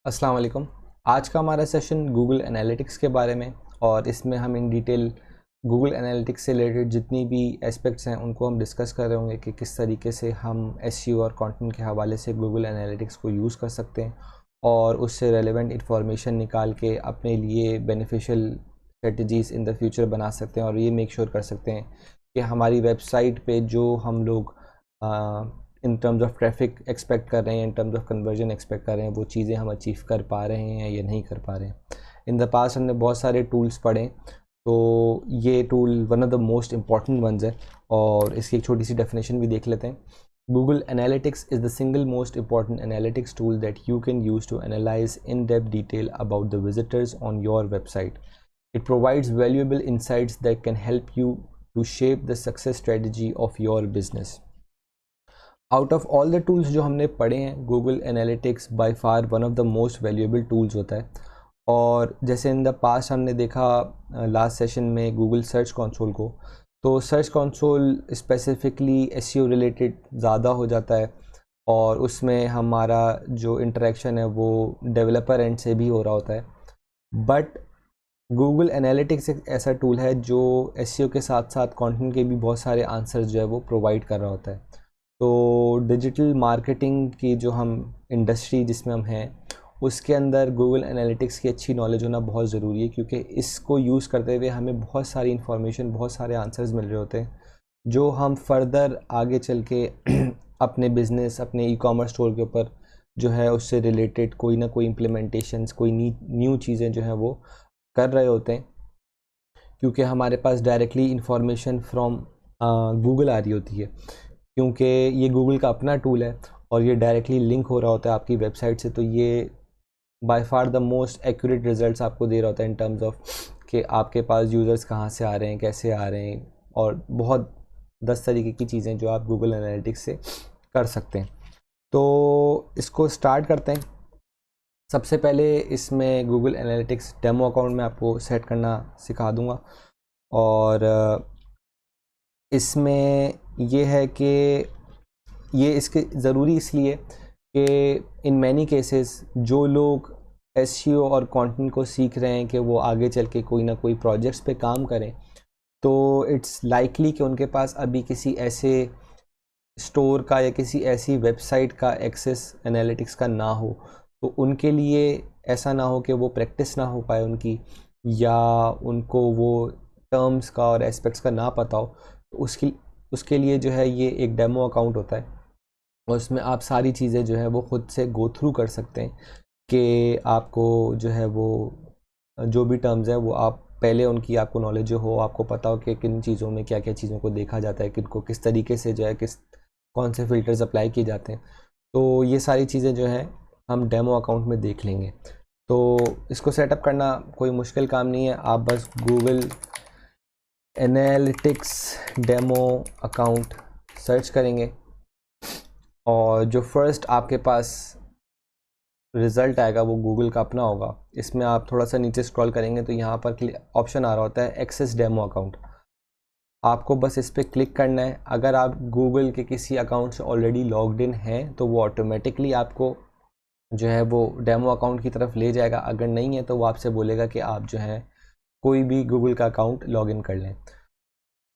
अस्सलाम वालेकुम। आज का हमारा सेशन गूगल एनालिटिक्स के बारे में, और इसमें हम इन डिटेल गूगल एनालिटिक्स से रिलेटेड जितनी भी एस्पेक्ट्स हैं उनको हम डिस्कस कर रहे होंगे कि किस तरीके से हम एसईओ और कंटेंट के हवाले से गूगल एनालिटिक्स को यूज़ कर सकते हैं और उससे रेलेवेंट इंफॉर्मेशन निकाल के अपने लिए beneficial strategies in the future बना सकते हैं और ये मेक श्योर कर सकते हैं कि हमारी वेबसाइट पे जो हम लोग इन टर्म्स ऑफ ट्रैफिक एक्सपेक्ट कर रहे हैं, इन टर्म्स ऑफ कन्वर्जन एक्सपेक्ट कर रहे हैं, वो चीज़ें हम अचीव कर पा रहे हैं या नहीं कर पा रहे हैं। इन द पास्ट हमने बहुत सारे टूल्स पढ़े, तो ये tool one of the most important once है और इसकी एक छोटी सी डेफिनेशन भी देख लेते हैं। Google Analytics is the single most important analytics tool that you can use to analyze in-depth detail about the visitors on your website. It provides valuable insights that can help you to shape the success strategy of your business. Out of all the tools जो हमने पढ़े हैं, Google analytics by far one of the most valuable tools होता है। और जैसे in the past हमने देखा लास्ट सेशन में गूगल सर्च कंसोल को, तो search console specifically SEO related ज़्यादा हो जाता है और उसमें हमारा जो इंटरेक्शन है वो डेवलपर एंड से भी हो रहा होता है। बट गूगल एनालिटिक्स एक ऐसा टूल है जो एसईओ के साथ साथ कंटेंट के भी बहुत सारे आंसर्स जो है वो प्रोवाइड कर रहा होता है। तो डिजिटल मार्केटिंग की जो हम इंडस्ट्री जिसमें हम हैं उसके अंदर गूगल एनालिटिक्स की अच्छी नॉलेज होना बहुत ज़रूरी है, क्योंकि इसको यूज़ करते हुए हमें बहुत सारी इन्फॉर्मेशन, बहुत सारे आंसर्स मिल रहे होते हैं जो हम फर्दर आगे चल के अपने बिज़नेस, अपने ई कॉमर्स स्टोर के ऊपर जो है उससे रिलेटेड कोई ना कोई इम्प्लीमेंटेशंस, कोई न्यू चीज़ें जो हैं वो कर रहे होते हैं, क्योंकि हमारे पास डायरेक्टली इंफॉर्मेशन फ्रॉम गूगल आ रही होती है, क्योंकि ये गूगल का अपना टूल है और ये डायरेक्टली लिंक हो रहा होता है आपकी वेबसाइट से। तो ये by far the most accurate results आपको दे रहा होता है इन टर्म्स ऑफ कि आपके पास यूज़र्स कहाँ से आ रहे हैं, कैसे आ रहे हैं, और बहुत 10 तरीके की चीज़ें जो आप गूगल एनालिटिक्स से कर सकते हैं। तो इसको स्टार्ट करते हैं। सबसे पहले इसमें गूगल एनालिटिक्स डेमो अकाउंट में आपको सेट करना सिखा दूँगा, और इसमें ये है कि ये इसके ज़रूरी इसलिए कि इन मैनी केसेस जो लोग एसईओ और कंटेंट को सीख रहे हैं कि वो आगे चल के कोई ना कोई प्रोजेक्ट्स पे काम करें, तो इट्स लाइकली कि उनके पास अभी किसी ऐसे स्टोर का या किसी ऐसी वेबसाइट का एक्सेस एनालिटिक्स का ना हो। तो उनके लिए ऐसा ना हो कि वो प्रैक्टिस ना हो पाए उनकी, या उनको वो टर्म्स का और एस्पेक्ट्स का ना पता हो, तो उसके लिए जो है ये एक डेमो अकाउंट होता है और उसमें आप सारी चीज़ें जो है वो ख़ुद से गो थ्रू कर सकते हैं कि आपको जो है वो जो भी टर्म्स है वो आप पहले उनकी आपको नॉलेज हो, आपको पता हो कि किन चीज़ों में क्या क्या चीज़ों को देखा जाता है, किनको किस तरीके से जो है कौन से फ़िल्टर्स अप्लाई किए जाते हैं। तो ये सारी चीज़ें जो हैं हम डेमो अकाउंट में देख लेंगे। तो इसको सेटअप करना कोई मुश्किल काम नहीं है, आप बस Google analytics demo account search करेंगे और जो फर्स्ट आपके पास रिज़ल्ट आएगा वो गूगल का अपना होगा। इसमें आप थोड़ा सा नीचे स्क्रॉल करेंगे तो यहाँ पर ऑप्शन आ रहा होता है एक्सेस डेमो अकाउंट। आपको बस इस पर क्लिक करना है। अगर आप गूगल के किसी अकाउंट से ऑलरेडी लॉग्ड इन हैं तो वो ऑटोमेटिकली आपको जो है वो डेमो अकाउंट की तरफ ले जाएगा। अगर नहीं है तो वो आपसे बोलेगा कि आप जो है कोई भी गूगल का अकाउंट लॉगिन कर लें।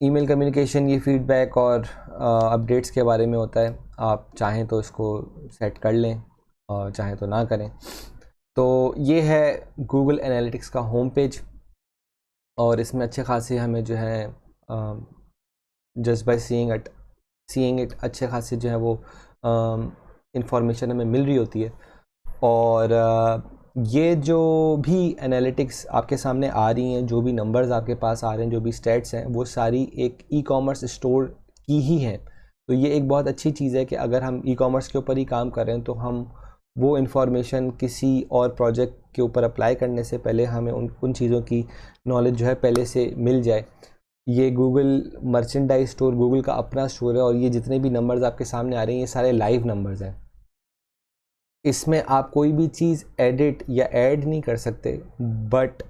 ईमेल कम्युनिकेशन ये फीडबैक और अपडेट्स के बारे में होता है, आप चाहें तो इसको सेट कर लें और चाहें तो ना करें। तो ये है गूगल एनालिटिक्स का होम पेज, और इसमें अच्छे खासे हमें जो है जस्ट बाय सीइंग इट अच्छे खासे जो है वो इंफॉर्मेशन हमें मिल रही होती है। और ये जो भी एनालिटिक्स आपके सामने आ रही हैं, जो भी नंबर्स आपके पास आ रहे हैं, जो भी स्टैट्स हैं, वो सारी एक ई कॉमर्स स्टोर की ही हैं। तो ये एक बहुत अच्छी चीज़ है कि अगर हम ई कॉमर्स के ऊपर ही काम कर रहे हैं तो हम वो इन्फॉर्मेशन किसी और प्रोजेक्ट के ऊपर अप्लाई करने से पहले हमें उन चीज़ों की नॉलेज जो है पहले से मिल जाए। ये गूगल मर्चेंडाइज स्टोर गूगल का अपना स्टोर है और ये जितने भी नंबर्स आपके सामने आ रहे हैं ये सारे लाइव नंबर्स हैं। इसमें आप कोई भी चीज़ एडिट या ऐड नहीं कर सकते, बट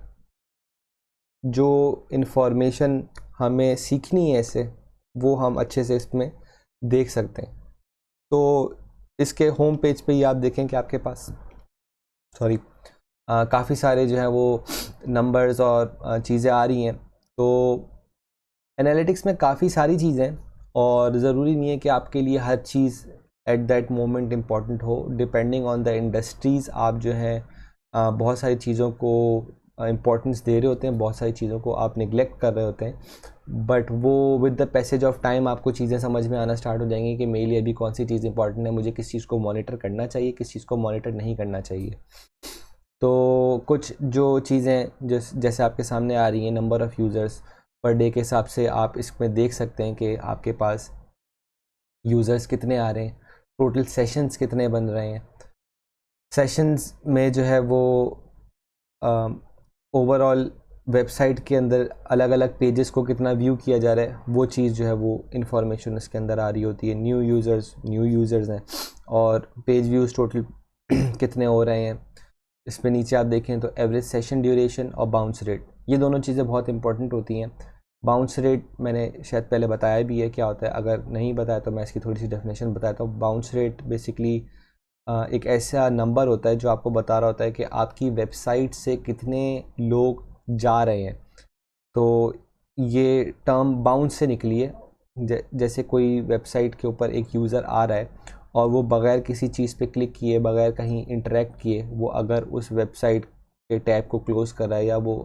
जो इन्फॉर्मेशन हमें सीखनी है इससे वो हम अच्छे से इसमें देख सकते हैं। तो इसके होम पेज पे ही आप देखें कि आपके पास सॉरी काफ़ी सारे जो है वो नंबर्स और चीज़ें आ रही हैं। तो एनालिटिक्स में काफ़ी सारी चीज़ें हैं और ज़रूरी नहीं है कि आपके लिए हर चीज़ एट दैट मोमेंट इम्पॉर्टेंट हो। डिपेंडिंग ऑन द इंडस्ट्रीज़ आप जो है बहुत सारी चीज़ों को इम्पोर्टेंस दे रहे होते हैं, बहुत सारी चीज़ों को आप निगलेक्ट कर रहे होते हैं। बट वो with the passage of time आपको चीज़ें समझ में आना स्टार्ट हो जाएंगी कि मेरे लिए अभी कौन सी चीज़ इंपॉर्टेंट है, मुझे किस चीज़ को मॉनिटर करना चाहिए, किस चीज़ को मॉनिटर नहीं करना चाहिए। तो कुछ जो चीज़ें जैसे आपके सामने आ रही हैं, number of users per day के हिसाब से आप इसमें देख सकते हैं कि आपके पास यूज़र्स कितने आ रहे हैं, टोटल सेशंस कितने बन रहे हैं। सेशंस में जो है वो ओवरऑल वेबसाइट के अंदर अलग अलग पेजेस को कितना व्यू किया जा रहा है, वो चीज़ जो है वो इन्फॉर्मेशन इसके अंदर आ रही होती है। न्यू यूज़र्स हैं और पेज व्यूज़ टोटल कितने हो रहे हैं। इसमें नीचे आप देखें तो एवरेज सेशन ड्यूरेशन और बाउंस रेट, ये दोनों चीज़ें बहुत इंपॉर्टेंट होती हैं। बाउंस रेट मैंने शायद पहले बताया भी है क्या होता है, अगर नहीं बताया तो मैं इसकी थोड़ी सी डेफिनेशन बताता हूँ। बाउंस रेट बेसिकली एक ऐसा नंबर होता है जो आपको बता रहा होता है कि आपकी वेबसाइट से कितने लोग जा रहे हैं। तो ये टर्म बाउंस से निकली है। जैसे कोई वेबसाइट के ऊपर एक यूज़र आ रहा है और वो बग़ैर किसी चीज़ पे क्लिक किए, बग़ैर कहीं इंटरेक्ट किए, वो अगर उस वेबसाइट के टैब को क्लोज़ कर रहा है या वो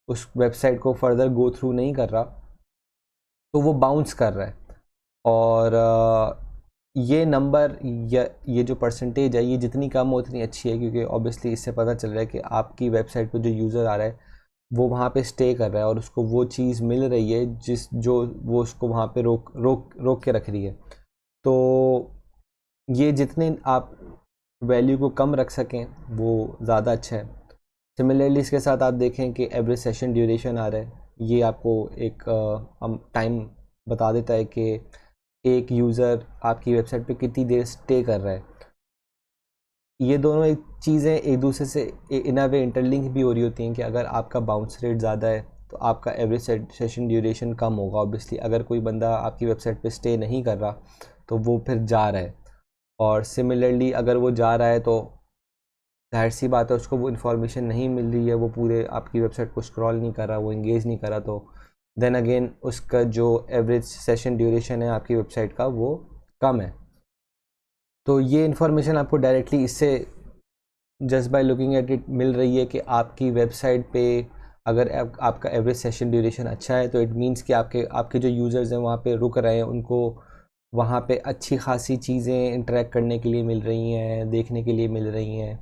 उस वेबसाइट को फर्दर गो थ्रू नहीं कर रहा, तो वो बाउंस कर रहा है। और ये नंबर या ये जो परसेंटेज है, ये जितनी कम हो उतनी अच्छी है, क्योंकि ऑब्वियसली इससे पता चल रहा है कि आपकी वेबसाइट पर जो यूज़र आ रहा है वो वहाँ पे स्टे कर रहा है और उसको वो चीज़ मिल रही है जो वो उसको वहाँ पे रोक के रख रही है। तो ये जितने आप वैल्यू को कम रख सकें वो ज़्यादा अच्छा है। सिमिलरली इसके साथ आप देखें कि एवरेज सेशन ड्यूरेशन आ रहा है, ये आपको एक टाइम बता देता है कि एक यूज़र आपकी वेबसाइट पे कितनी देर स्टे कर रहा है। ये दोनों एक चीज़ें एक दूसरे से इन अ वे इंटरलिंक भी हो रही होती हैं कि अगर आपका बाउंस रेट ज़्यादा है तो आपका एवरेज सेशन ड्यूरेशन कम होगा। ऑब्वियसली अगर कोई बंदा आपकी वेबसाइट पे स्टे नहीं कर रहा तो वो फिर जा रहा है, और सिमिलरली अगर वो जा रहा है तो जाहिर सी बात है उसको वो इन्फॉर्मेशन नहीं मिल रही है, वो पूरे आपकी वेबसाइट को स्क्रॉल नहीं कर रहा, वो इंगेज नहीं कर रहा, तो देन अगेन उसका जो एवरेज सेशन ड्यूरेशन है आपकी वेबसाइट का वो कम है। तो ये इन्फॉर्मेशन आपको डायरेक्टली इससे just by looking at it मिल रही है कि आपकी वेबसाइट पे अगर आपका एवरेज सेशन ड्यूरेशन अच्छा है तो इट मीन्स कि आपके जो यूज़र्स हैं वहाँ पे रुक रहे हैं, उनको वहाँ पे अच्छी खासी चीज़ें इंटरेक्ट करने के लिए मिल रही हैं, देखने के लिए मिल रही हैं,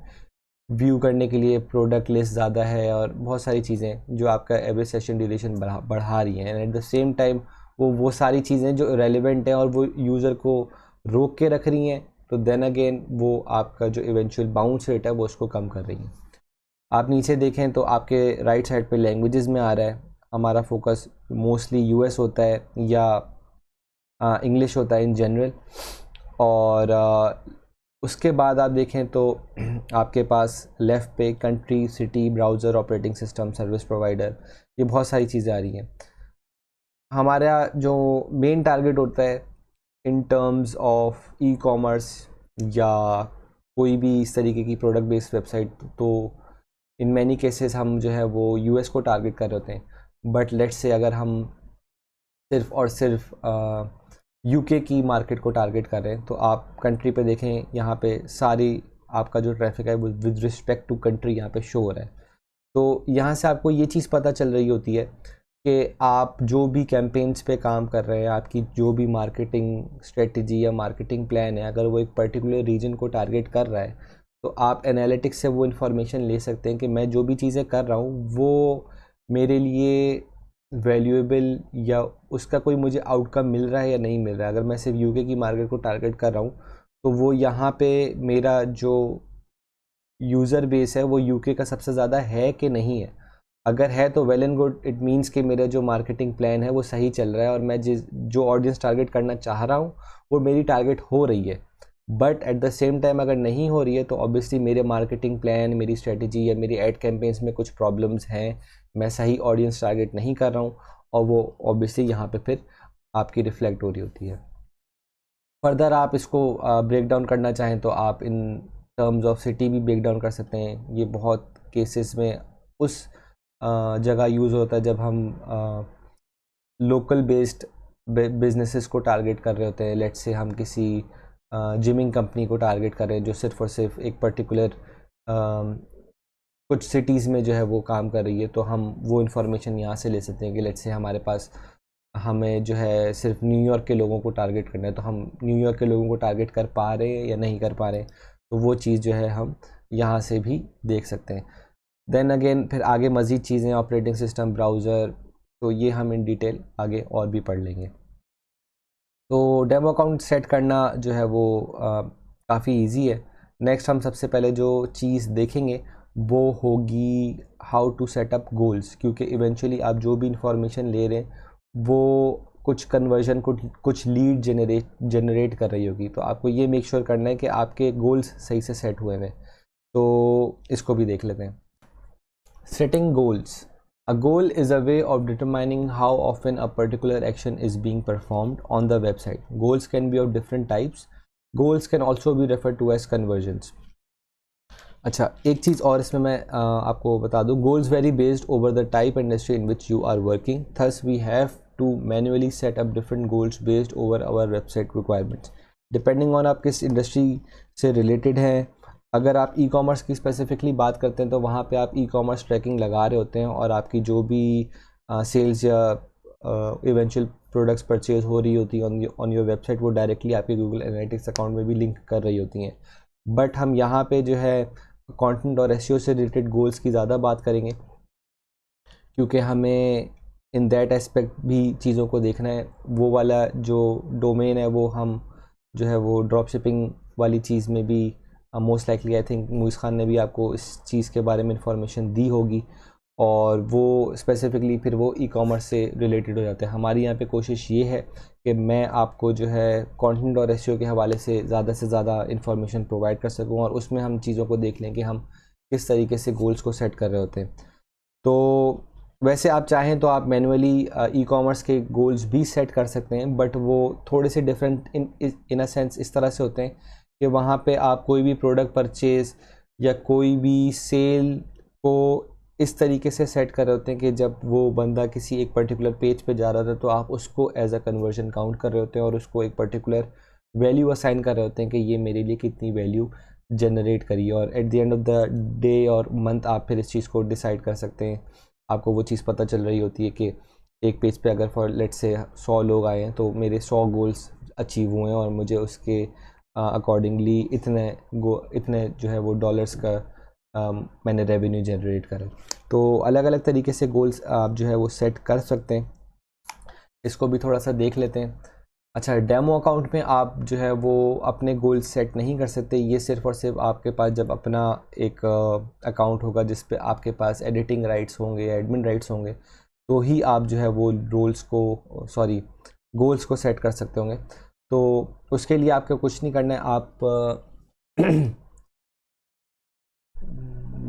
व्यू करने के लिए प्रोडक्ट लिस्ट ज़्यादा है और बहुत सारी चीज़ें जो आपका एवरेज सेशन ड्यूरेशन बढ़ा रही हैं। And eight the same time वो सारी चीज़ें जो रेलिवेंट हैं और वो यूज़र को रोक के रख रही हैं, तो देन अगेन वो आपका जो इवेंचुअल बाउंस रेट है वो उसको कम कर रही हैं। आप नीचे देखें तो आपके राइट साइड पे लैंग्वेजेस में आ रहा है, हमारा फोकस मोस्टली यूएस होता है या इंग्लिश होता है इन जनरल। और उसके बाद आप देखें तो आपके पास लेफ़्ट पे country, city, browser, operating system, service provider, ये बहुत सारी चीज़ें आ रही हैं। हमारा जो मेन टारगेट होता है इन टर्म्स ऑफ ई कॉमर्स या कोई भी इस तरीके की प्रोडक्ट बेस्ड वेबसाइट, तो इन मैनी केसेस हम जो है वो यूएस को टारगेट कर रहे होते हैं। बट लेट्स से अगर हम सिर्फ और सिर्फ यूके की मार्केट को टारगेट कर रहे हैं, तो आप कंट्री पे देखें, यहाँ पे सारी आपका जो ट्रैफिक है वो विद रिस्पेक्ट टू कंट्री यहाँ पे शो हो रहा है। तो यहाँ से आपको ये चीज़ पता चल रही होती है कि आप जो भी कैंपेन्स पे काम कर रहे हैं, आपकी जो भी मार्केटिंग स्ट्रेटजी या मार्केटिंग प्लान है, अगर वो एक पर्टिकुलर रीजन को टारगेट कर रहा है, तो आप एनालिटिक्स से वो इन्फॉर्मेशन ले सकते हैं कि मैं जो भी चीज़ें कर रहा हूँ वो मेरे लिए वैल्यूएबल या उसका कोई मुझे आउटकम मिल रहा है या नहीं मिल रहा है। अगर मैं सिर्फ यूके की मार्केट को टारगेट कर रहा हूँ तो वो यहाँ पे मेरा जो यूज़र बेस है वो यूके का सबसे ज़्यादा है कि नहीं है। अगर है तो well and good, it means कि मेरा जो मार्केटिंग प्लान है वो सही चल रहा है और मैं जो ऑडियंस टारगेट करना चाह रहा हूँ वो मेरी टारगेट हो रही है। But at the same time अगर नहीं हो रही है तो ऑब्वियसली मेरे मार्केटिंग प्लान, मेरी स्ट्रेटजी या मेरी एड कैंपेन्स में कुछ प्रॉब्लम्स हैं, मैं सही ऑडियंस टारगेट नहीं कर रहा हूँ, और वो ऑब्वियसली यहाँ पे फिर आपकी रिफ्लेक्ट हो रही होती है। फर्दर आप इसको ब्रेक डाउन करना चाहें तो आप इन टर्म्स ऑफ सिटी भी ब्रेक डाउन कर सकते हैं। ये बहुत केसेस में उस जगह यूज़ होता है जब हम लोकल बेस्ड बिजनेसेस को टारगेट कर रहे होते हैं। लेट्स से हम किसी जिमिंग कंपनी को टारगेट कर रहे हैं जो सिर्फ और सिर्फ एक पर्टिकुलर कुछ सिटीज़ में जो है वो काम कर रही है, तो हम वो इन्फॉर्मेशन यहाँ से ले सकते हैं कि लेट्स से हमारे पास हमें जो है सिर्फ न्यूयॉर्क के लोगों को टारगेट करना है, तो हम न्यूयॉर्क के लोगों को टारगेट कर पा रहे हैं या नहीं कर पा रहे हैं, तो वो चीज़ जो है हम यहाँ से भी देख सकते हैं। देन अगेन फिर आगे मज़ीद चीज़ें, ऑपरेटिंग सिस्टम, ब्राउज़र, तो ये हम इन डिटेल आगे और भी पढ़ लेंगे। तो डेमो अकाउंट सेट करना जो है वो काफ़ी इजी है। नेक्स्ट हम सबसे पहले जो चीज़ देखेंगे वो होगी how to set up goals, क्योंकि इवेंचुअली आप जो भी इंफॉर्मेशन ले रहे हैं वो कुछ कन्वर्जन कुछ लीड जनरेट कर रही होगी, तो आपको ये मेक श्योर करना है कि आपके गोल्स सही से सेट हुए हैं। तो इसको भी देख लेते हैं। Setting goals. A goal is a way of determining how often a particular action is being performed on the website. Goals can be of different types. Goals can also be referred to as conversions. अच्छा, एक चीज़ और इसमें मैं आपको बता दूँ, goals vary based over the type industry in which you are working. Thus, we have to manually set up different goals based over our website requirements. Depending on आप किस इंडस्ट्री से रिलेटेड हैं, अगर आप ई कॉमर्स की specifically बात करते हैं तो वहाँ पे आप ई कॉमर्स ट्रैकिंग लगा रहे होते हैं और आपकी जो भी सेल्स या इवेंचुअल प्रोडक्ट्स परचेज हो रही होती है ऑन योर वेबसाइट, वो डायरेक्टली आपके गूगल एनालिटिक्स अकाउंट में भी लिंक कर रही होती हैं। बट हम यहाँ पे जो है कंटेंट और एसईओ से रिलेटेड गोल्स की ज़्यादा बात करेंगे, क्योंकि हमें इन दैट एस्पेक्ट भी चीज़ों को देखना है। वो वाला जो डोमेन है वो हम जो है वो ड्रॉप शिपिंग वाली चीज़ में भी most likely I think Muiz Khan ने भी आपको इस चीज़ के बारे में इंफॉर्मेशन दी होगी, और वो स्पेसिफिकली फिर वो ई कॉमर्स से रिलेटेड हो जाते हैं। हमारी यहाँ पे कोशिश ये है कि मैं आपको जो है कंटेंट और एसईओ के हवाले से ज़्यादा इंफॉर्मेशन प्रोवाइड कर सकूँ, और उसमें हम चीज़ों को देख लें कि हम किस तरीके से गोल्स को सेट कर रहे होते हैं। तो वैसे आप चाहें तो आप मैनुअली ई कॉमर्स के गोल्स भी सेट कर सकते हैं, बट वो थोड़े से डिफरेंट इन अ सेंस इस तरह से होते हैं कि वहाँ पे आप कोई भी प्रोडक्ट परचेज़ या कोई भी सेल को इस तरीके से सेट कर रहे होते हैं कि जब वो बंदा किसी एक पर्टिकुलर पेज पे जा रहा था तो आप उसको एज अ कन्वर्जन काउंट कर रहे होते हैं और उसको एक पर्टिकुलर वैल्यू असाइन कर रहे होते हैं कि ये मेरे लिए कितनी वैल्यू जनरेट करी, और at the end of the day और मंथ आप फिर इस चीज़ को डिसाइड कर सकते हैं। आपको वो चीज़ पता चल रही होती है कि एक पेज पे अगर फॉर लेट्स से 100 लोग आए हैं तो मेरे 100 गोल्स अचीव हुए हैं और मुझे उसके अकॉर्डिंगली इतने जो है वो डॉलर्स का मैंने रेवेन्यू जनरेट करा। तो अलग अलग तरीके से गोल्स आप जो है वो सेट कर सकते हैं। इसको भी थोड़ा सा देख लेते हैं। अच्छा, डेमो अकाउंट में आप जो है वो अपने गोल्स सेट नहीं कर सकते। ये सिर्फ़ और सिर्फ आपके पास जब अपना एक अकाउंट होगा जिस पे आपके पास एडिटिंग राइट्स होंगे या एडमिन राइट्स होंगे, तो ही आप जो है वो गोल्स को सेट कर सकते होंगे। तो उसके लिए आपको कुछ नहीं करना है। आप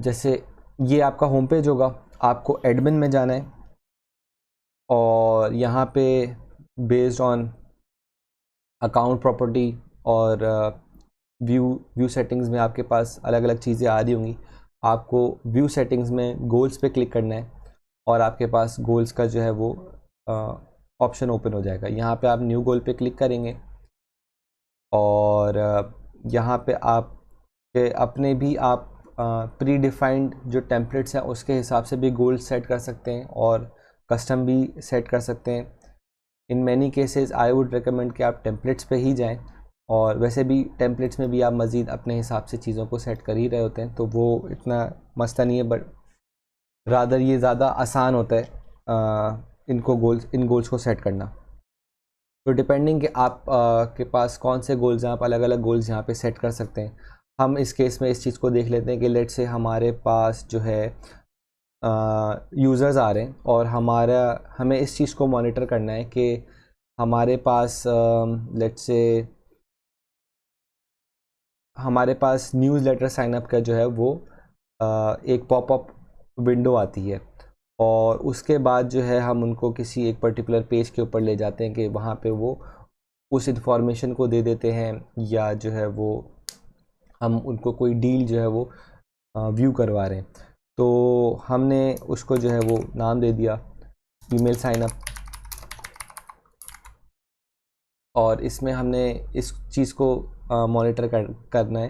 जैसे ये आपका होम पेज होगा, आपको एडमिन में जाना है और यहाँ पे बेस्ड ऑन अकाउंट प्रॉपर्टी और व्यू सेटिंग्स में आपके पास अलग अलग चीज़ें आ रही होंगी। आपको व्यू सेटिंग्स में गोल्स पे क्लिक करना है और आपके पास गोल्स का जो है वो ऑप्शन ओपन हो जाएगा। यहाँ पे आप न्यू गोल पे क्लिक करेंगे और यहाँ पे आप अपने भी आप प्री डिफाइंड जो टेम्पलेट्स हैं उसके हिसाब से भी गोल सेट कर सकते हैं और कस्टम भी सेट कर सकते हैं। In many cases I would recommend कि आप टेम्पलेट्स पे ही जाएं, और वैसे भी टेम्पलेट्स में भी आप मज़ीद अपने हिसाब से चीज़ों को सेट कर ही रहे होते हैं, तो वो इतना मसला नहीं है, बट रादर ये ज़्यादा आसान होता है इन गोल्स को सेट करना। तो डिपेंडिंग कि आप के पास कौन से गोल्स हैं, आप अलग अलग गोल्स यहाँ पे सेट कर सकते हैं। हम इस केस में इस चीज़ को देख लेते हैं कि लेट्स से हमारे पास जो है यूज़र्स आ रहे हैं और हमें इस चीज़ को मॉनिटर करना है कि हमारे पास लेट्स से हमारे पास न्यूज़लेटर साइन अप का जो है वो एक पॉपअप विंडो आती है, और उसके बाद जो है हम उनको किसी एक पर्टिकुलर पेज के ऊपर ले जाते हैं कि वहाँ पे वो उस इंफॉर्मेशन को दे देते हैं, या जो है वो हम उनको कोई डील जो है वो व्यू करवा रहे हैं। तो हमने उसको जो है वो नाम दे दिया ईमेल साइन अप, और इसमें हमने इस चीज़ को मॉनिटर करना है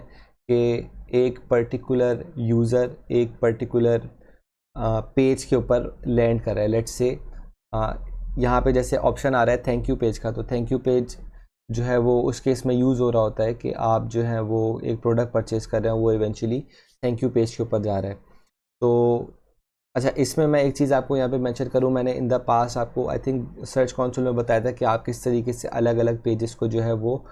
कि एक पर्टिकुलर यूज़र एक पर्टिकुलर पेज के ऊपर लैंड कर रहा है। लेट्स से यहाँ पे जैसे ऑप्शन आ रहा है थैंक यू पेज का, तो थैंक यू पेज जो है वो उस केस में यूज़ हो रहा होता है कि आप जो है वो एक प्रोडक्ट परचेज़ कर रहे हैं, वो इवेंचुअली थैंक यू पेज के ऊपर जा रहा है। तो अच्छा, इसमें मैं एक चीज़ आपको यहाँ पे मेंशन करूँ, मैंने इन द पास्ट आपको आई थिंक सर्च कंसोल में बताया था कि आप किस तरीके से अलग अलग पेजेस को जो है वो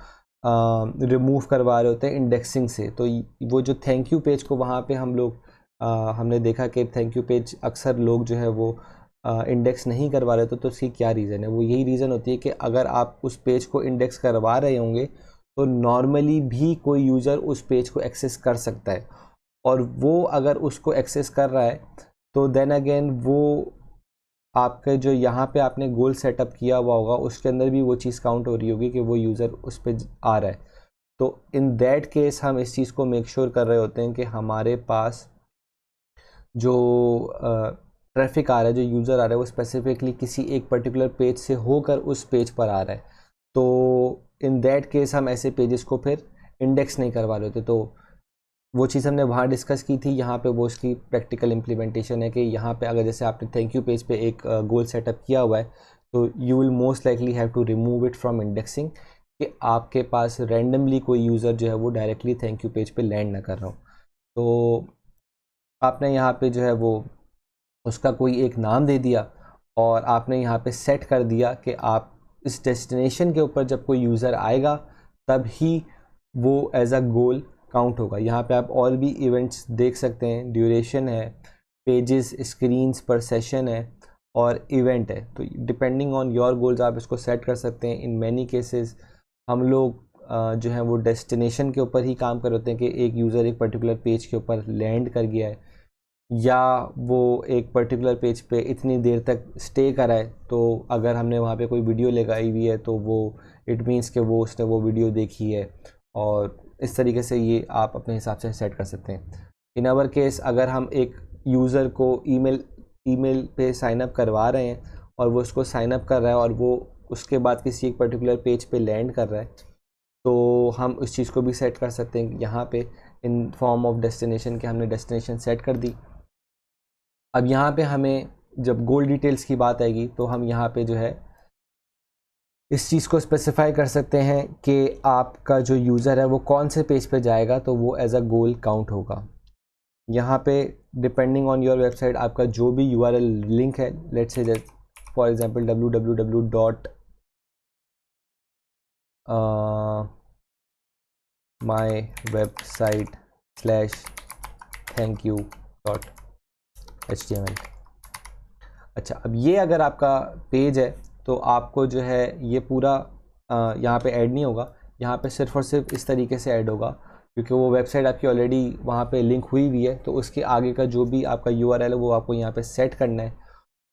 रिमूव करवा रहे होते हैं इंडेक्सिंग से। तो वो जो थैंक यू पेज को वहाँ पे हम लोग हमने देखा कि थैंक यू पेज अक्सर लोग जो है वो इंडेक्स नहीं करवा रहे, तो उसकी क्या रीज़न है? वो यही रीज़न होती है कि अगर आप उस पेज को इंडेक्स करवा रहे होंगे तो नॉर्मली भी कोई यूज़र उस पेज को एक्सेस कर सकता है, और वो अगर उसको एक्सेस कर रहा है तो देन अगेन वो आपके जो यहाँ पे आपने गोल सेटअप किया हुआ होगा उसके अंदर भी वो चीज़ काउंट हो रही होगी कि वो यूज़र उस पर आ रहा है। तो इन दैट केस हम इस चीज़ को मेक श्योर कर रहे होते हैं कि हमारे पास जो ट्रैफिक आ रहा है, जो यूज़र आ रहा है, वो स्पेसिफिकली किसी एक पर्टिकुलर पेज से होकर उस पेज पर आ रहा है। तो इन दैट केस हम ऐसे पेजेस को फिर इंडेक्स नहीं करवा रहे होते। तो वो चीज़ हमने वहाँ डिस्कस की थी, यहाँ पे वो उसकी प्रैक्टिकल इम्प्लीमेंटेशन है कि यहाँ पे अगर जैसे आपने थैंक यू पेज पे एक गोल सेटअप किया हुआ है तो you will most likely have to remove it from indexing, कि आपके पास रैंडमली कोई यूज़र जो है वो डायरेक्टली थैंक यू पेज पे लैंड ना कर रहा हो। तो आपने यहाँ पे जो है वो उसका कोई एक नाम दे दिया, और आपने यहाँ पे सेट कर दिया कि आप इस डेस्टिनेशन के ऊपर जब कोई यूज़र आएगा तब ही वो एज अ गोल काउंट होगा। यहाँ पे आप और भी इवेंट्स देख सकते हैं, ड्यूरेशन है, पेजेस, स्क्रीन्स पर सेशन है, और इवेंट है। तो डिपेंडिंग ऑन योर गोल्स आप इसको सेट कर सकते हैं। इन मैनी केसेस हम लोग जो है वो डेस्टिनेशन के ऊपर ही काम कर रहे होते हैं कि एक यूज़र एक पर्टिकुलर पेज के ऊपर लैंड कर गया है, या वो एक पर्टिकुलर पेज पे इतनी देर तक स्टे करा है। तो अगर हमने वहाँ पे कोई वीडियो लगाई हुई है तो वो इट मीन्स कि वो उसने वो वीडियो देखी है, और इस तरीके से ये आप अपने हिसाब से सेट कर सकते हैं। इन अवर केस अगर हम एक यूज़र को ईमेल पे साइन अप करवा रहे हैं और वो उसको साइन अप कर रहा है और वो उसके बाद किसी एक पर्टिकुलर पेज पे लैंड कर रहा है, तो हम उस चीज़ को भी सेट कर सकते हैं यहाँ पे इन फॉर्म ऑफ डेस्टिनेशन के हमने डेस्टिनेशन सेट कर दी। अब यहाँ पे हमें जब गोल डिटेल्स की बात आएगी तो हम यहाँ पे जो है इस चीज़ को स्पेसिफाई कर सकते हैं कि आपका जो यूज़र है वो कौन से पेज पे जाएगा तो वो एज अ गोल काउंट होगा। यहाँ पे डिपेंडिंग ऑन योर वेबसाइट आपका जो भी यूआरएल लिंक है, let's say for example www.mywebsite/thankyou.html। अच्छा, अब ये अगर आपका पेज है तो आपको जो है ये पूरा यहाँ पे ऐड नहीं होगा, यहाँ पे सिर्फ और सिर्फ इस तरीके से ऐड होगा क्योंकि वो वेबसाइट आपकी ऑलरेडी वहाँ पे लिंक हुई हुई है। तो उसके आगे का जो भी आपका यूआरएल है वो आपको यहाँ पे सेट करना है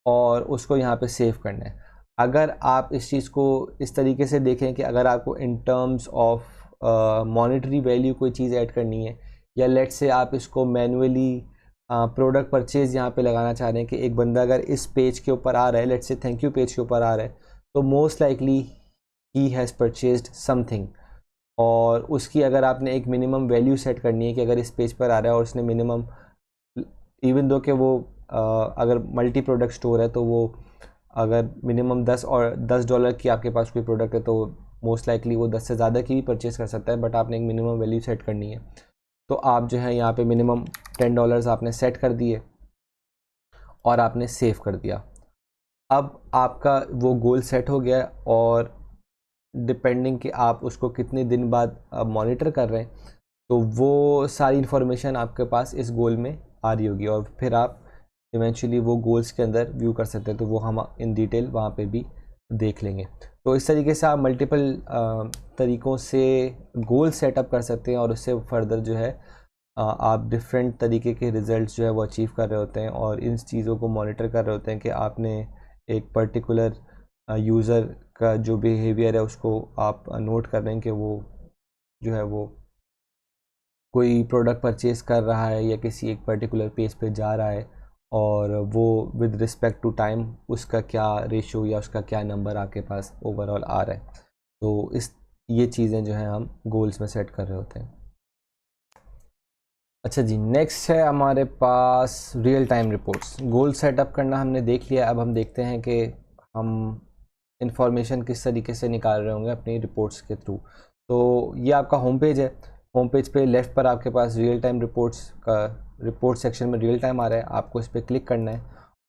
और उसको यहाँ पे सेव करना है। अगर आप इस चीज़ को इस तरीके से देखें कि अगर आपको इन टर्म्स ऑफ मॉनेटरी वैल्यू कोई चीज़ ऐड करनी है, या लेट से आप इसको मैनुअली प्रोडक्ट परचेज़ यहाँ पे लगाना चाह रहे हैं कि एक बंदा अगर इस पेज के ऊपर आ रहा है, लेट से थैंक यू पेज के ऊपर आ रहा है, तो most likely he has purchased something, और उसकी अगर आपने एक मिनिमम वैल्यू सेट करनी है कि अगर इस पेज पर आ रहा है और उसने मिनिमम, इवन दो कि वो अगर मल्टी प्रोडक्ट स्टोर है तो वो अगर मिनिमम $10 की आपके पास कोई प्रोडक्ट है तो मोस्ट लाइकली वो 10 से ज़्यादा की भी परचेज़ कर सकता है, बट आपने एक मिनिमम वैल्यू सेट करनी है। तो आप जो है यहाँ पे मिनिमम $10 आपने सेट कर दिए और आपने सेव कर दिया। अब आपका वो गोल सेट हो गया, और डिपेंडिंग कि आप उसको कितने दिन बाद मॉनिटर कर रहे हैं तो वो सारी इन्फॉर्मेशन आपके पास इस गोल में आ रही होगी, और फिर आप इवेंचुअली वो गोल्स के अंदर व्यू कर सकते हैं। तो वो हम इन डिटेल वहाँ पे भी देख लेंगे। तो इस तरीके से आप मल्टीपल तरीक़ों से गोल सेटअप कर सकते हैं, और उससे फर्दर जो है आप डिफरेंट तरीके के रिज़ल्ट्स जो है वो अचीव कर रहे होते हैं, और इन चीज़ों को मॉनिटर कर रहे होते हैं कि आपने एक पर्टिकुलर यूज़र का जो बिहेवियर है उसको आप नोट कर रहे हैं कि वो जो है वो कोई प्रोडक्ट परचेज़ कर रहा है या किसी एक पर्टिकुलर पेज पे जा रहा है और वो विद रिस्पेक्ट टू टाइम उसका क्या रेशो या उसका क्या नंबर आपके पास ओवरऑल आ रहा है। तो ये चीज़ें जो हैं हम गोल्स में सेट कर रहे होते हैं। अच्छा जी, नेक्स्ट है हमारे पास रियल टाइम रिपोर्ट्स। गोल सेटअप करना हमने देख लिया, अब हम देखते हैं कि हम इंफॉर्मेशन किस तरीके से निकाल रहे होंगे अपनी रिपोर्ट्स के थ्रू। तो ये आपका होम पेज है। होम पेज पे लेफ़्ट पर आपके पास रियल टाइम रिपोर्ट्स का रिपोर्ट सेक्शन में रियल टाइम आ रहा है, आपको इस पर क्लिक करना है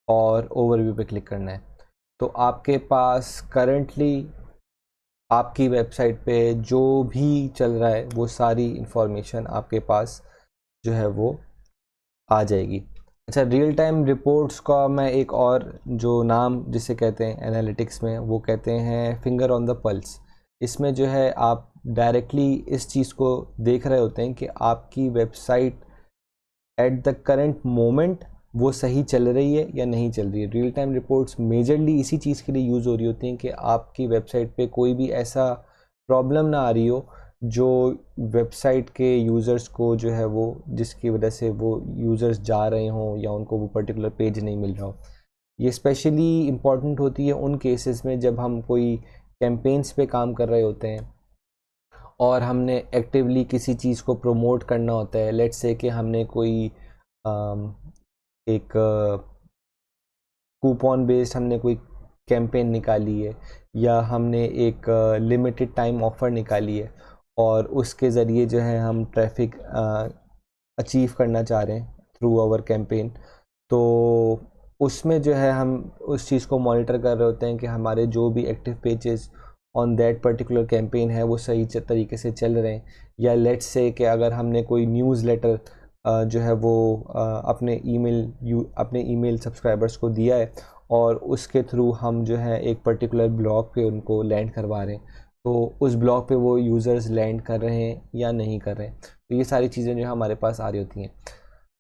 और ओवरव्यू पे क्लिक करना है। तो आपके पास करंटली आपकी वेबसाइट पे जो भी चल रहा है वो सारी इंफॉर्मेशन आपके पास जो है वो आ जाएगी। अच्छा, रियल टाइम रिपोर्ट्स का मैं एक और जो नाम जिसे कहते हैं एनालिटिक्स में, वो कहते हैं फिंगर ऑन द पल्स। इसमें जो है आप डायरेक्टली इस चीज़ को देख रहे होते हैं कि आपकी website at the current moment वो सही चल रही है या नहीं चल रही है। रियल टाइम रिपोर्ट्स मेजरली इसी चीज़ के लिए यूज़ हो रही होती हैं कि आपकी वेबसाइट पे कोई भी ऐसा प्रॉब्लम ना आ रही हो जो वेबसाइट के यूज़र्स को जो है वो जिसकी वजह से वो यूज़र्स जा रहे हों या उनको वो पर्टिकुलर पेज नहीं मिल रहा हो। ये स्पेशली इम्पॉर्टेंट होती है उन केसेस में जब हम कोई कैंपेन्स पे काम कर रहे होते हैं और हमने एक्टिवली किसी चीज़ को प्रमोट करना होता है। लेट्स से कि हमने कोई एक कूपन बेस्ड हमने कोई कैंपेन निकाली है या हमने एक लिमिटेड टाइम ऑफ़र निकाली है और उसके ज़रिए जो है हम ट्रैफिक अचीव करना चाह रहे हैं थ्रू आवर कैंपेन। तो उसमें जो है हम उस चीज़ को मॉनिटर कर रहे होते हैं कि हमारे जो भी active pages on that particular campaign है वो सही तरीके से चल रहे हैं। या लेट्स से कि अगर हमने कोई न्यूज़ लेटर जो है वो अपने ईमेल सब्सक्राइबर्स को दिया है और उसके थ्रू हम जो है एक पर्टिकुलर ब्लॉग पे उनको लैंड करवा रहे हैं, तो उस ब्लॉग पे वो यूज़र्स लैंड कर रहे हैं या नहीं कर रहे हैं। तो ये सारी चीज़ें जो हमारे पास आ रही होती हैं।